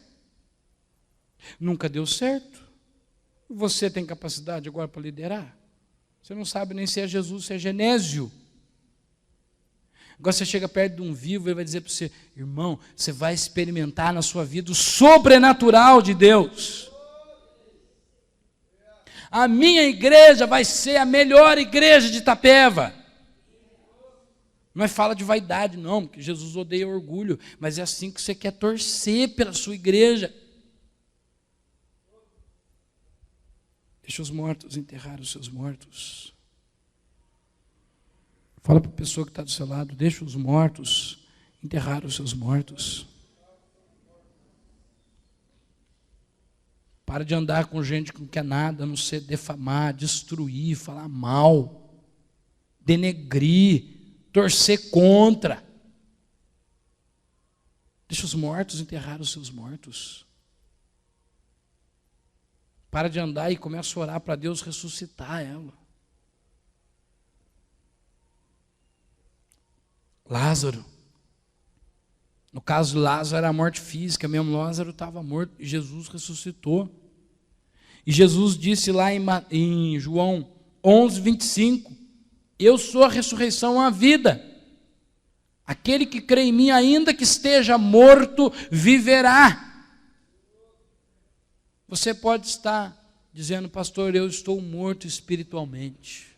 Speaker 1: Nunca deu certo. Você tem capacidade agora para liderar? Você não sabe nem se é Jesus, se é Genésio. Agora você chega perto de um vivo e ele vai dizer para você, irmão, você vai experimentar na sua vida o sobrenatural de Deus. A minha igreja vai ser a melhor igreja de Itapeva. Não é fala de vaidade, não, porque Jesus odeia orgulho, mas é assim que você quer torcer pela sua igreja. Deixa os mortos enterrar os seus mortos. Fala para a pessoa que está do seu lado, deixa os mortos enterrar os seus mortos. Para de andar com gente que não quer nada, a não ser defamar, destruir, falar mal, denegrir, torcer contra. Deixa os mortos enterrar os seus mortos. Para de andar e começa a orar para Deus ressuscitar ela. Lázaro. No caso de Lázaro era a morte física, mesmo Lázaro estava morto e Jesus ressuscitou. E Jesus disse lá em João 11, 25, eu sou a ressurreição e a vida. Aquele que crê em mim, ainda que esteja morto, viverá. Você pode estar dizendo, pastor, eu estou morto espiritualmente.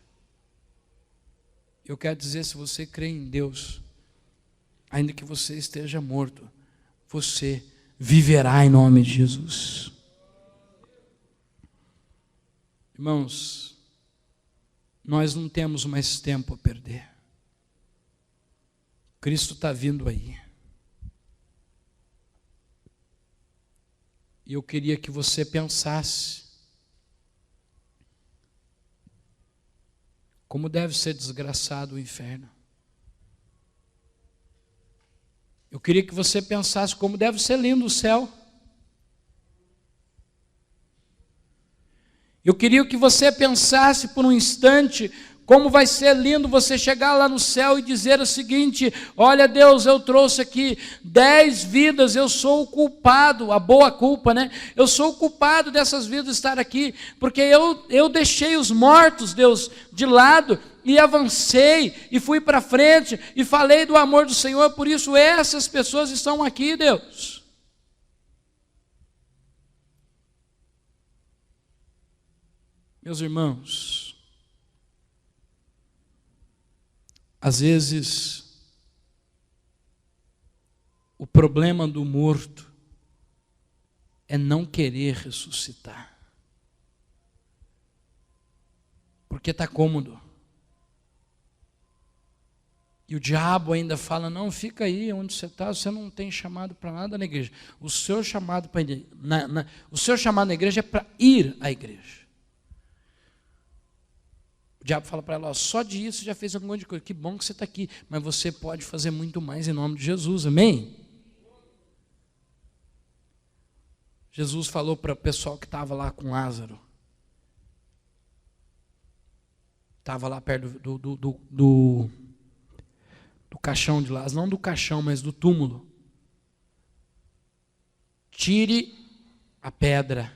Speaker 1: Eu quero dizer, se você crê em Deus, ainda que você esteja morto, você viverá em nome de Jesus. Irmãos, nós não temos mais tempo a perder. Cristo está vindo aí. E eu queria que você pensasse como deve ser desgraçado o inferno. Eu queria que você pensasse como deve ser lindo o céu. Eu queria que você pensasse por um instante como vai ser lindo você chegar lá no céu e dizer o seguinte, olha Deus, eu trouxe aqui 10 vidas, eu sou o culpado, a boa culpa, né? Eu sou o culpado dessas vidas estar aqui, porque eu deixei os mortos, Deus, de lado, e avancei, e fui para frente, e falei do amor do Senhor, por isso essas pessoas estão aqui, Deus. Meus irmãos, às vezes, o problema do morto é não querer ressuscitar. Porque está cômodo. E o diabo ainda fala, não, fica aí onde você está, você não tem chamado para nada na igreja. O seu chamado na igreja é para ir à igreja. O diabo fala para ela, ó, só disso já fez alguma coisa, que bom que você está aqui, mas você pode fazer muito mais em nome de Jesus, amém? Jesus falou para o pessoal que estava lá com Lázaro, estava lá perto do caixão de Lázaro, não do caixão, mas do túmulo. tire a pedra.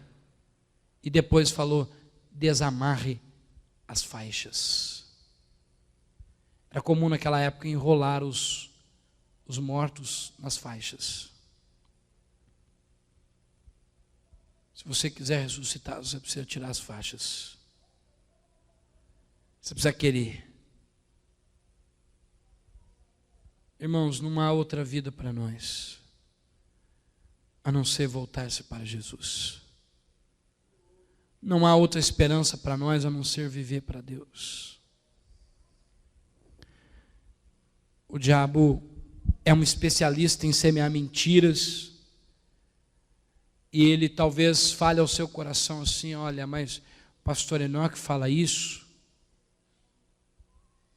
Speaker 1: E depois falou, desamarre as faixas. Era comum naquela época enrolar os mortos nas faixas. Se você quiser ressuscitar, você precisa tirar as faixas. Você precisa querer. Irmãos, não há outra vida para nós, a não ser voltar-se para Jesus. Não há outra esperança para nós, a não ser viver para Deus. O diabo é um especialista em semear mentiras, e ele talvez fale ao seu coração assim, olha, mas o pastor Enoque fala isso,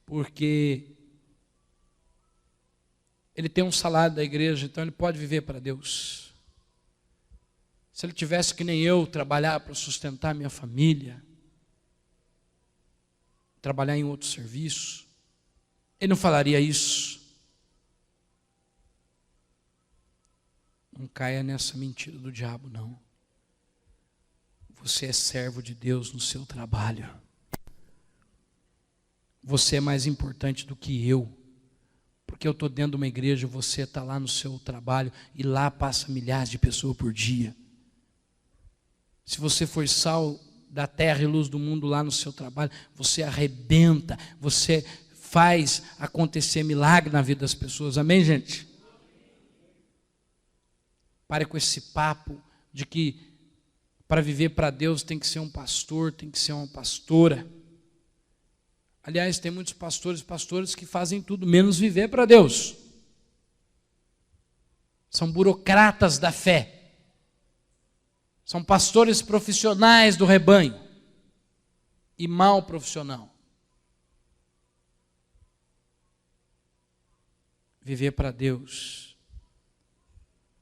Speaker 1: porque ele tem um salário da igreja, então ele pode viver para Deus. Se ele tivesse que nem eu, trabalhar para sustentar minha família, trabalhar em outro serviço, ele não falaria isso. Não caia nessa mentira do diabo, não. Você é servo de Deus no seu trabalho. Você é mais importante do que eu. Porque eu estou dentro de uma igreja, você está lá no seu trabalho e lá passa milhares de pessoas por dia. Se você for sal da terra e luz do mundo lá no seu trabalho, você arrebenta, você faz acontecer milagre na vida das pessoas. Amém, gente? Pare com esse papo de que para viver para Deus tem que ser um pastor, tem que ser uma pastora. Aliás, tem muitos pastores que fazem tudo menos viver para Deus. São burocratas da fé. São pastores profissionais do rebanho. E mal profissional. Viver para Deus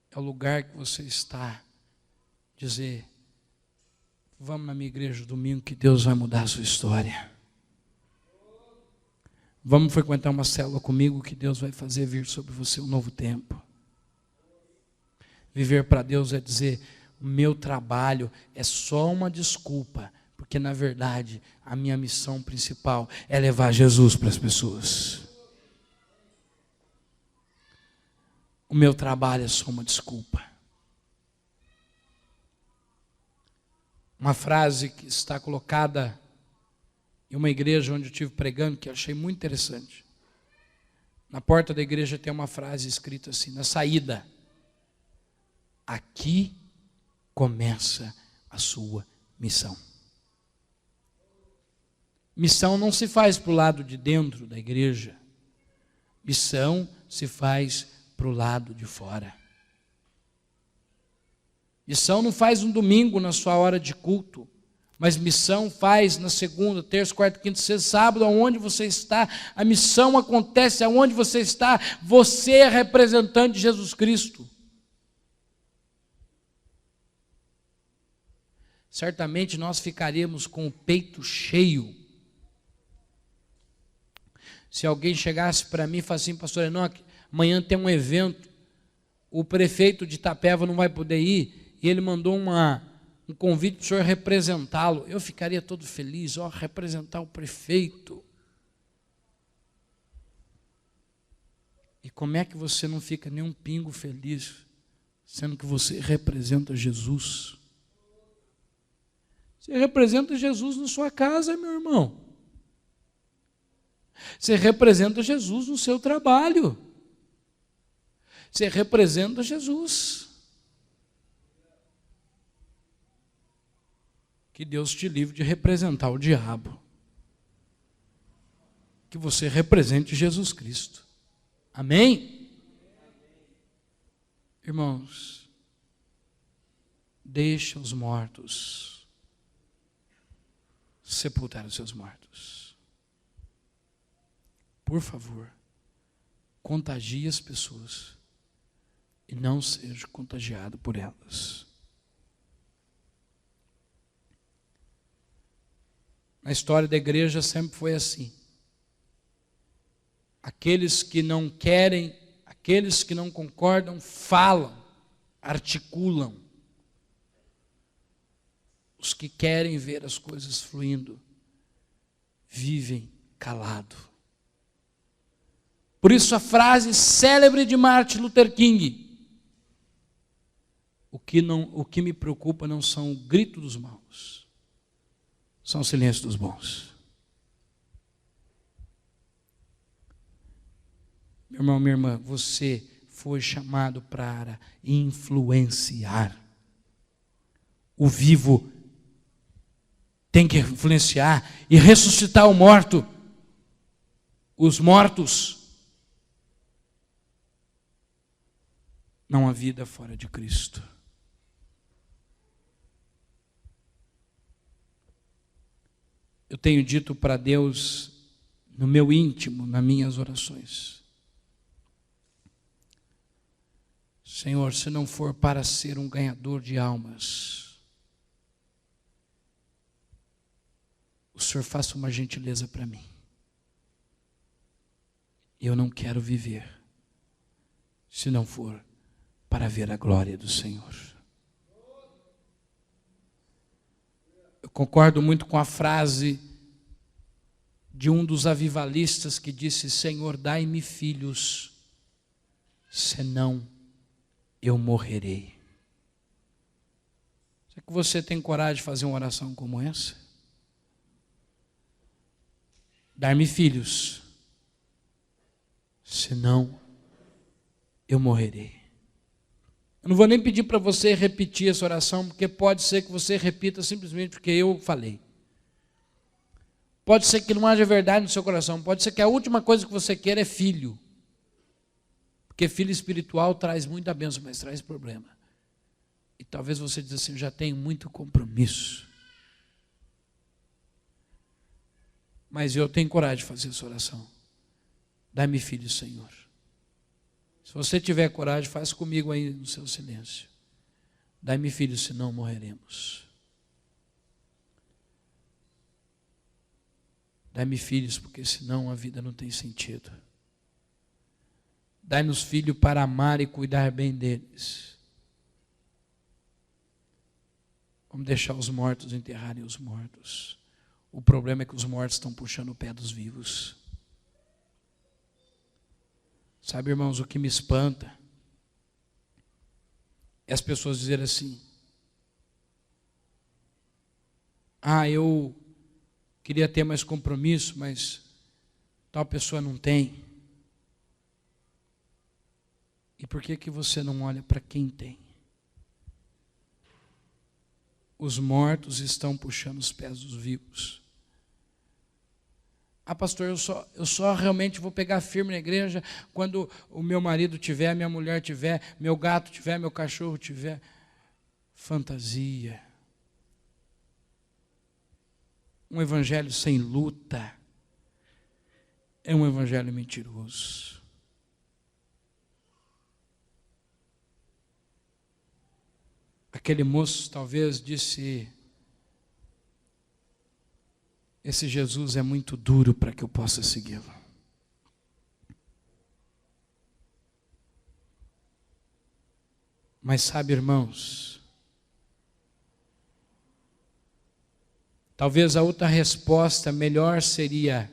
Speaker 1: é o lugar que você está. Dizer, vamos na minha igreja domingo que Deus vai mudar a sua história. Vamos frequentar uma célula comigo que Deus vai fazer vir sobre você um novo tempo. Viver para Deus é dizer, o meu trabalho é só uma desculpa, porque na verdade a minha missão principal é levar Jesus para as pessoas. O meu trabalho é só uma desculpa. Uma frase que está colocada em uma igreja onde eu estive pregando, que eu achei muito interessante. Na porta da igreja tem uma frase escrita assim, na saída: aqui começa a sua missão. Missão não se faz para o lado de dentro da igreja. Missão se faz para o lado de fora. Missão não faz um domingo na sua hora de culto, mas missão faz na segunda, terça, quarta, quinta, sexta, sábado, aonde você está. A missão acontece aonde você está. Você é representante de Jesus Cristo. Certamente nós ficaríamos com o peito cheio se alguém chegasse para mim e falasse assim, pastor Enoque, amanhã tem um evento, o prefeito de Itapeva não vai poder ir, e ele mandou um convite para o senhor representá-lo. Eu ficaria todo feliz, representar o prefeito. E como é que você não fica nem um pingo feliz, sendo que você representa Jesus? Você representa Jesus na sua casa, meu irmão. Você representa Jesus no seu trabalho. Você representa Jesus. Que Deus te livre de representar o diabo. Que você represente Jesus Cristo. Amém? Irmãos, deixa os mortos sepultar os seus mortos. Por favor, contagie as pessoas e não seja contagiado por elas. Na história da igreja sempre foi assim. Aqueles que não querem, aqueles que não concordam, falam. articulam. Os que querem ver as coisas fluindo, vivem calado. Por isso a frase célebre de Martin Luther King: o que me preocupa não são o grito dos maus, são o silêncio dos bons. Meu irmão, minha irmã, você foi chamado para influenciar. O vivo tem que influenciar e ressuscitar o morto. Os mortos. Não há vida fora de Cristo. Eu tenho dito para Deus, no meu íntimo, nas minhas orações: Senhor, se não for para ser um ganhador de almas, o Senhor faça uma gentileza para mim. Eu não quero viver se não for para ver a glória do Senhor. Eu concordo muito com a frase de um dos avivalistas que disse: Senhor, dai-me filhos, senão eu morrerei. Será que você tem coragem de fazer uma oração como essa? Dar-me filhos, senão eu morrerei. Eu não vou nem pedir para você repetir essa oração, porque pode ser que você repita simplesmente porque eu falei. Pode ser que não haja verdade no seu coração, pode ser que a última coisa que você queira é filho. Porque filho espiritual traz muita bênção, mas traz problema. E talvez você diz assim: eu já tenho muito compromisso. Mas eu tenho coragem de fazer essa oração. Dá-me filho, Senhor. Se você tiver coragem, faz comigo aí no seu silêncio. Dá-me filho, senão morreremos. Dá-me filhos, porque senão a vida não tem sentido. Dai-nos filhos para amar e cuidar bem deles. Vamos deixar os mortos enterrarem os mortos. O problema é que os mortos estão puxando o pé dos vivos. Sabe, irmãos, o que me espanta é as pessoas dizerem assim: eu queria ter mais compromisso, mas tal pessoa não tem. E por que você não olha para quem tem? Os mortos estão puxando os pés dos vivos. Pastor, eu só realmente vou pegar firme na igreja quando o meu marido tiver, minha mulher tiver, meu gato tiver, meu cachorro tiver. Fantasia. Um evangelho sem luta é um evangelho mentiroso. Aquele moço talvez disse: esse Jesus é muito duro para que eu possa segui-lo. Mas sabe, irmãos, talvez a outra resposta melhor seria: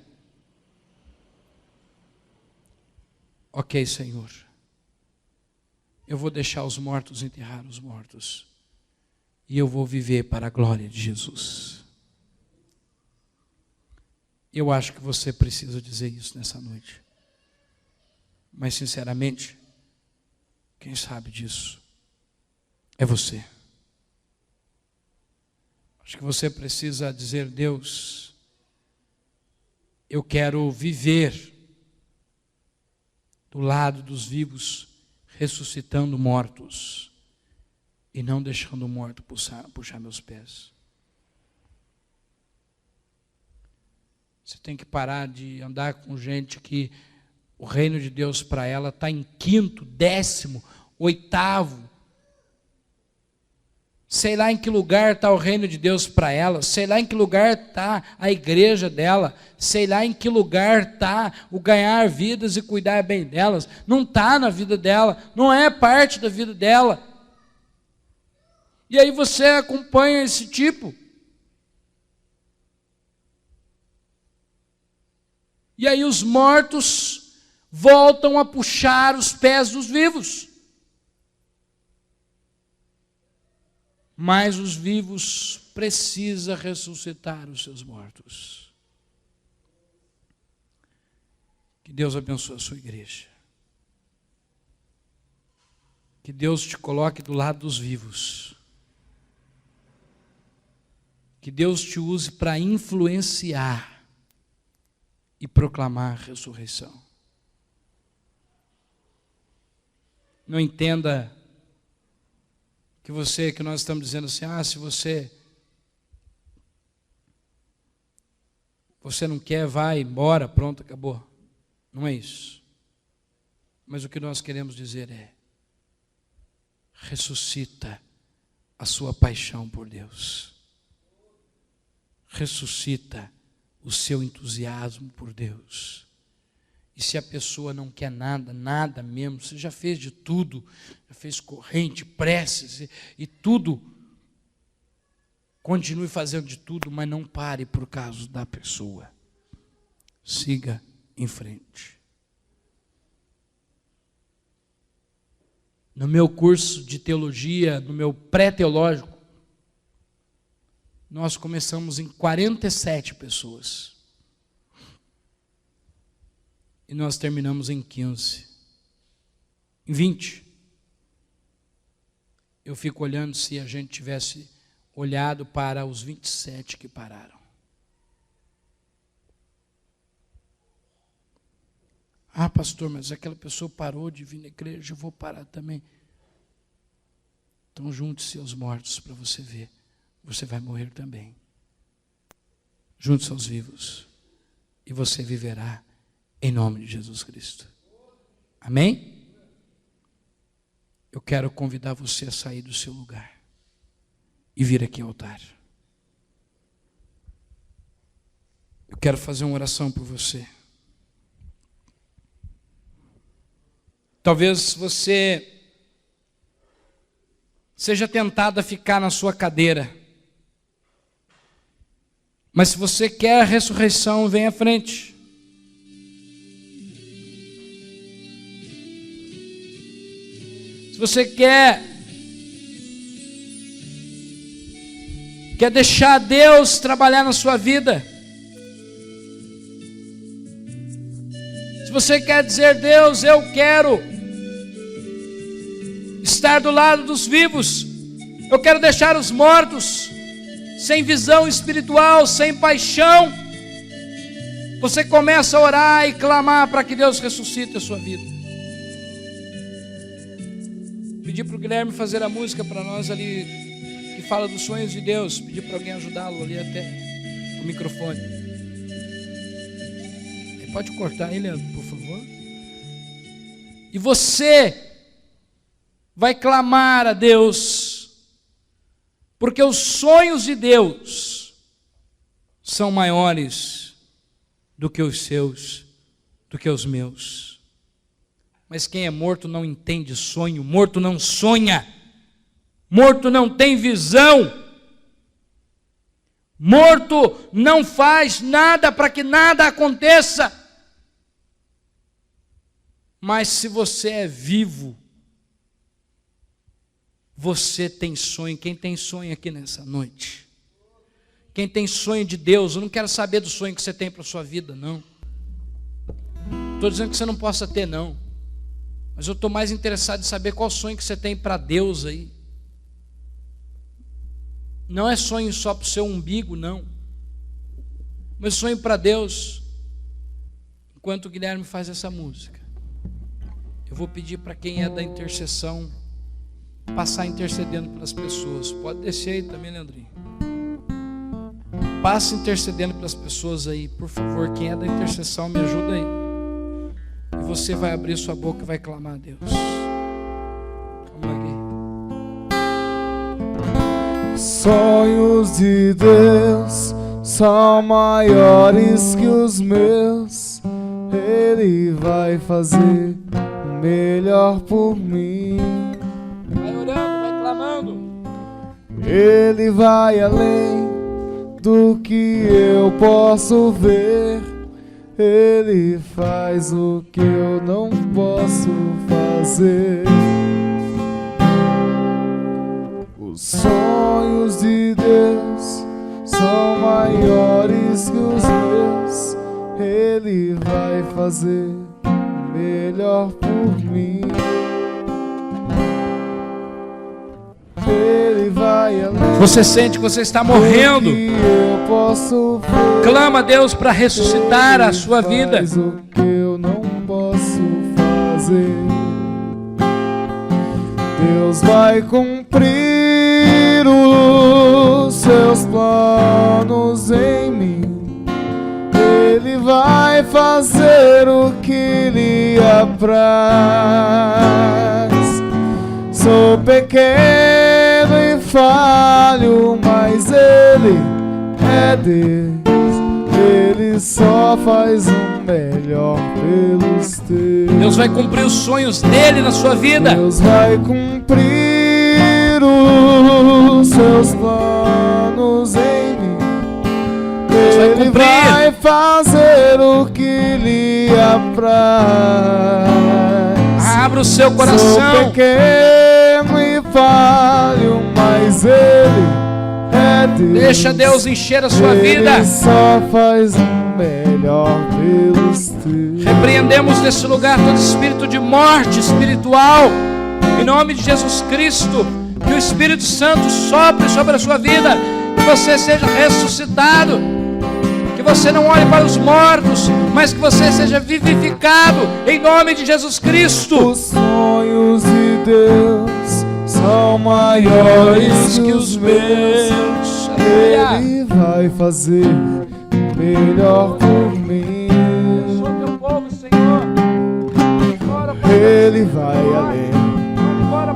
Speaker 1: ok, Senhor, eu vou deixar os mortos enterrar os mortos, e eu vou viver para a glória de Jesus. Eu acho que você precisa dizer isso nessa noite. Mas, sinceramente, quem sabe disso é você. Acho que você precisa dizer: Deus, eu quero viver do lado dos vivos, ressuscitando mortos e não deixando o morto puxar meus pés. Você tem que parar de andar com gente que o reino de Deus para ela está em 5º, 10º, 8º. Sei lá em que lugar está o reino de Deus para ela, sei lá em que lugar está a igreja dela, sei lá em que lugar está o ganhar vidas e cuidar bem delas. Não está na vida dela, não é parte da vida dela. E aí você acompanha esse tipo. E aí os mortos voltam a puxar os pés dos vivos. Mas os vivos precisam ressuscitar os seus mortos. Que Deus abençoe a sua igreja. Que Deus te coloque do lado dos vivos. Que Deus te use para influenciar e proclamar a ressurreição. Não entenda que nós estamos dizendo assim, se você não quer, vai embora, pronto, acabou. Não é isso. Mas o que nós queremos dizer é, ressuscita a sua paixão por Deus. Ressuscita o seu entusiasmo por Deus. E se a pessoa não quer nada, nada mesmo, você já fez de tudo, já fez corrente, preces e tudo, continue fazendo de tudo, mas não pare por causa da pessoa. Siga em frente. No meu curso de teologia, no meu pré-teológico, nós começamos em 47 pessoas. E nós terminamos em 15. Em 20. Eu fico olhando se a gente tivesse olhado para os 27 que pararam. Pastor, mas aquela pessoa parou de vir na igreja, eu vou parar também. Então junte-se aos mortos para você ver. Você vai morrer também. Junte-se aos vivos. E você viverá em nome de Jesus Cristo. Amém? Eu quero convidar você a sair do seu lugar e vir aqui ao altar. Eu quero fazer uma oração por você. Talvez você seja tentado a ficar na sua cadeira. Mas se você quer a ressurreição, vem à frente. Se você quer deixar Deus trabalhar na sua vida, se você quer dizer, Deus, eu quero estar do lado dos vivos, eu quero deixar os mortos sem visão espiritual, sem paixão, você começa a orar e clamar para que Deus ressuscite a sua vida. Pedi para o Guilherme fazer a música para nós ali, que fala dos sonhos de Deus. Pedi para alguém ajudá-lo ali até o microfone. Pode cortar aí, Leandro, por favor. E você vai clamar a Deus, porque os sonhos de Deus são maiores do que os seus, do que os meus. Mas quem é morto não entende sonho, morto não sonha, morto não tem visão, morto não faz nada para que nada aconteça. Mas se você é vivo, você tem sonho. Quem tem sonho aqui nessa noite? Quem tem sonho de Deus? Eu não quero saber do sonho que você tem para a sua vida, não. Estou dizendo que você não possa ter, não. Mas eu estou mais interessado em saber qual sonho que você tem para Deus aí. Não é sonho só para o seu umbigo, não. Mas sonho para Deus. Enquanto o Guilherme faz essa música, eu vou pedir para quem é da intercessão passar intercedendo pelas pessoas. Pode descer aí também, Leandrinho. Passe intercedendo pelas pessoas aí, por favor. Quem é da intercessão, me ajuda aí. E você vai abrir sua boca e vai clamar a Deus. Calma aqui.
Speaker 3: Sonhos de Deus são maiores que os meus. Ele vai fazer o melhor por mim.
Speaker 1: Vai orando, vai clamando.
Speaker 3: Ele vai além do que eu posso ver. Ele faz o que eu não posso fazer. Os sonhos de Deus são maiores que os meus. Ele vai fazer melhor por mim. Ele vai além.
Speaker 1: Você sente que você está morrendo?
Speaker 3: Eu posso ver.
Speaker 1: Clama a Deus para ressuscitar a sua vida.
Speaker 3: Faz o que eu não posso fazer. Deus vai cumprir os seus planos em mim. Ele vai fazer o que lhe apraz. Sou pequeno e falho, mas Ele é Deus. Ele só faz o melhor pelos teus.
Speaker 1: Deus vai cumprir os sonhos dele na sua vida.
Speaker 3: Deus vai cumprir os seus planos em mim. Ele vai fazer o que lhe apraz.
Speaker 1: Abra o seu
Speaker 3: Sou
Speaker 1: coração.
Speaker 3: pequeno e falho, mas Ele é Deus.
Speaker 1: Deixa Deus encher a sua vida.
Speaker 3: Ele só faz o melhor pelos teus.
Speaker 1: Repreendemos nesse lugar todo espírito de morte espiritual. Em nome de Jesus Cristo, que o Espírito Santo sopre sobre a sua vida, que você seja ressuscitado, que você não olhe para os mortos, mas que você seja vivificado, em nome de Jesus Cristo.
Speaker 3: Os sonhos de Deus são maiores que os meus. Ele vai fazer melhor por mim. Ele vai além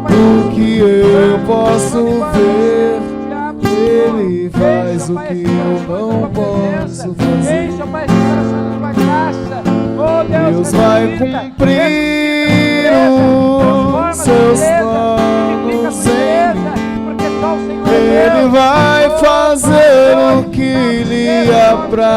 Speaker 3: do que eu posso ver. Ele faz o que eu não posso fazer. Deus vai cumprir os seus planos em mim. Ele vai fazer o que lhe apraz.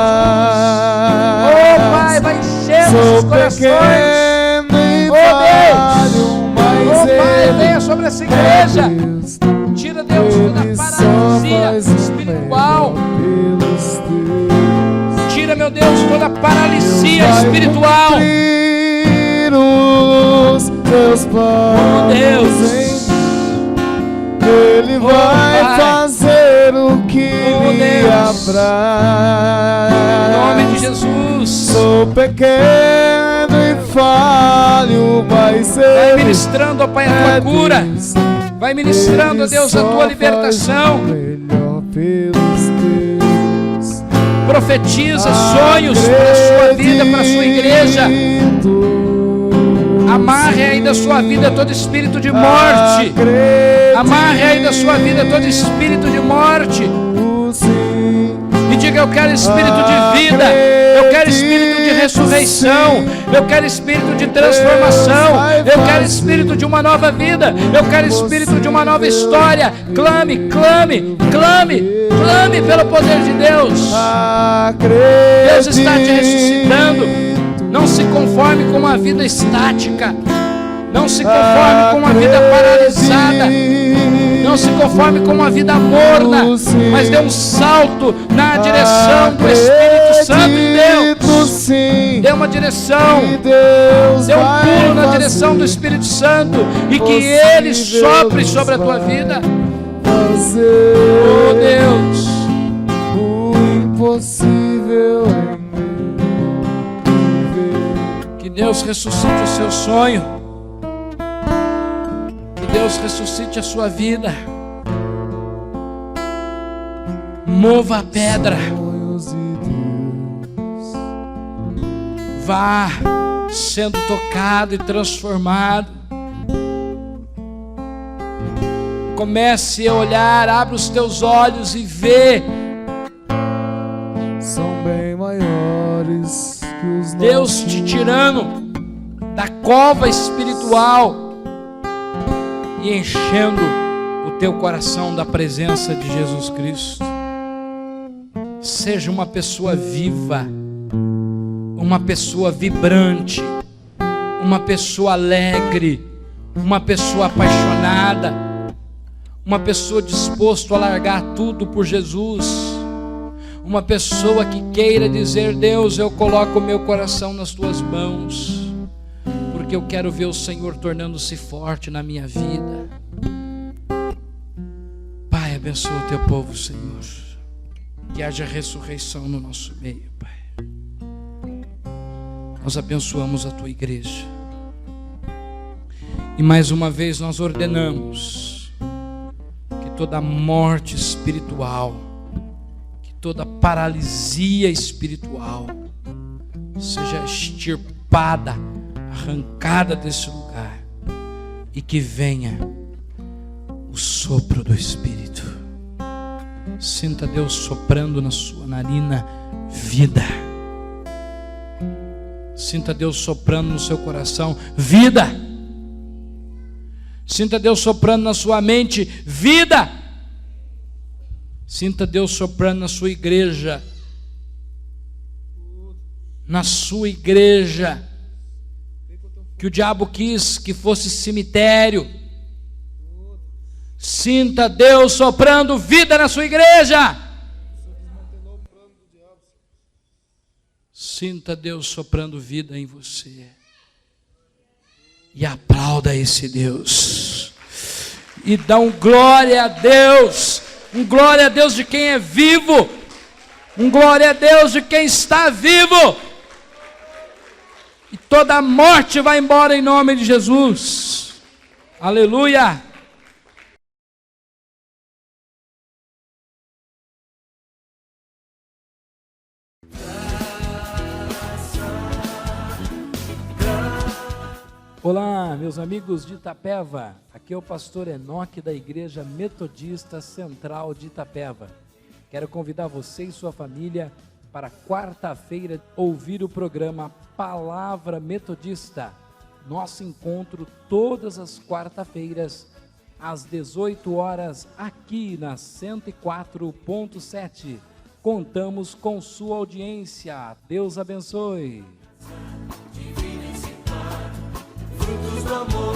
Speaker 3: Sou pequeno e falho, mas Ele
Speaker 1: venha sobre essa igreja.
Speaker 3: é Deus.
Speaker 1: Tira, Deus, toda
Speaker 3: Ele só
Speaker 1: paralisia
Speaker 3: faz o
Speaker 1: espiritual.
Speaker 3: melhor pelos teus.
Speaker 1: Tira, meu Deus, toda paralisia
Speaker 3: Vai
Speaker 1: espiritual.
Speaker 3: cumprir os teus planos
Speaker 1: Deus.
Speaker 3: em mim. Ele vai
Speaker 1: Pai.
Speaker 3: fazer o que lhe
Speaker 1: Deus.
Speaker 3: apraz.
Speaker 1: Em nome de Jesus.
Speaker 3: Sou pequeno e falho, mas
Speaker 1: Vai
Speaker 3: Ele
Speaker 1: ministrando, ó Pai, a
Speaker 3: é
Speaker 1: tua cura.
Speaker 3: Deus.
Speaker 1: Vai ministrando, ó Deus, a
Speaker 3: Ele
Speaker 1: tua
Speaker 3: só
Speaker 1: libertação.
Speaker 3: faz o melhor pelos teus.
Speaker 1: Profetiza sonhos para a sua vida, para a sua igreja. Amarre aí da sua vida todo espírito de morte. Amarre aí da sua vida todo espírito de morte. E diga: eu quero espírito de vida, eu quero espírito de ressurreição, eu quero espírito de transformação, eu quero espírito de uma nova vida, eu quero espírito de uma nova história. Clame, clame, clame, clame pelo poder de Deus. Deus está te ressuscitando. Não se conforme com uma vida estática. Não se conforme com uma vida paralisada. Não se conforme com uma vida morna, mas dê um salto na direção do Espírito Santo de Deus. Dê uma direção, dê um pulo na direção do Espírito Santo e que Ele sopre sobre a tua vida. Oh Deus,
Speaker 3: o impossível em
Speaker 1: que Deus ressuscite o seu sonho. Que Deus ressuscite a sua vida. Mova a pedra. Vá sendo tocado e transformado. Comece a olhar, abre os teus olhos e vê
Speaker 3: são bem maiores que os
Speaker 1: Deus te tirando da cova espiritual e enchendo o teu coração da presença de Jesus Cristo. Seja uma pessoa viva, uma pessoa vibrante, uma pessoa alegre, uma pessoa apaixonada, uma pessoa disposta a largar tudo por Jesus, uma pessoa que queira dizer: Deus, eu coloco o meu coração nas tuas mãos, porque eu quero ver o Senhor tornando-se forte na minha vida. Pai, abençoa o teu povo, Senhor, que haja ressurreição no nosso meio, Pai. Nós abençoamos a tua igreja e mais uma vez nós ordenamos que toda morte espiritual, que toda paralisia espiritual seja extirpada, arrancada desse lugar, e que venha o sopro do Espírito. Sinta Deus soprando na sua narina vida. Sinta Deus soprando no seu coração vida. Sinta Deus soprando na sua mente vida. Sinta Deus soprando na sua igreja. Na sua igreja, que o diabo quis que fosse cemitério. Sinta Deus soprando vida na sua igreja. Sinta Deus soprando vida em você. E aplauda esse Deus. E dá um glória a Deus. Um glória a Deus de quem é vivo. Um glória a Deus de quem está vivo. E toda a morte vai embora em nome de Jesus. Aleluia. Olá, meus amigos de Itapeva. Aqui é o pastor Enoque da Igreja Metodista Central de Itapeva. Quero convidar você e sua família para quarta-feira ouvir o programa Palavra Metodista. Nosso encontro todas as quarta-feiras às 18 horas aqui na 104.7. Contamos com sua audiência. Deus abençoe. Frutos do amor.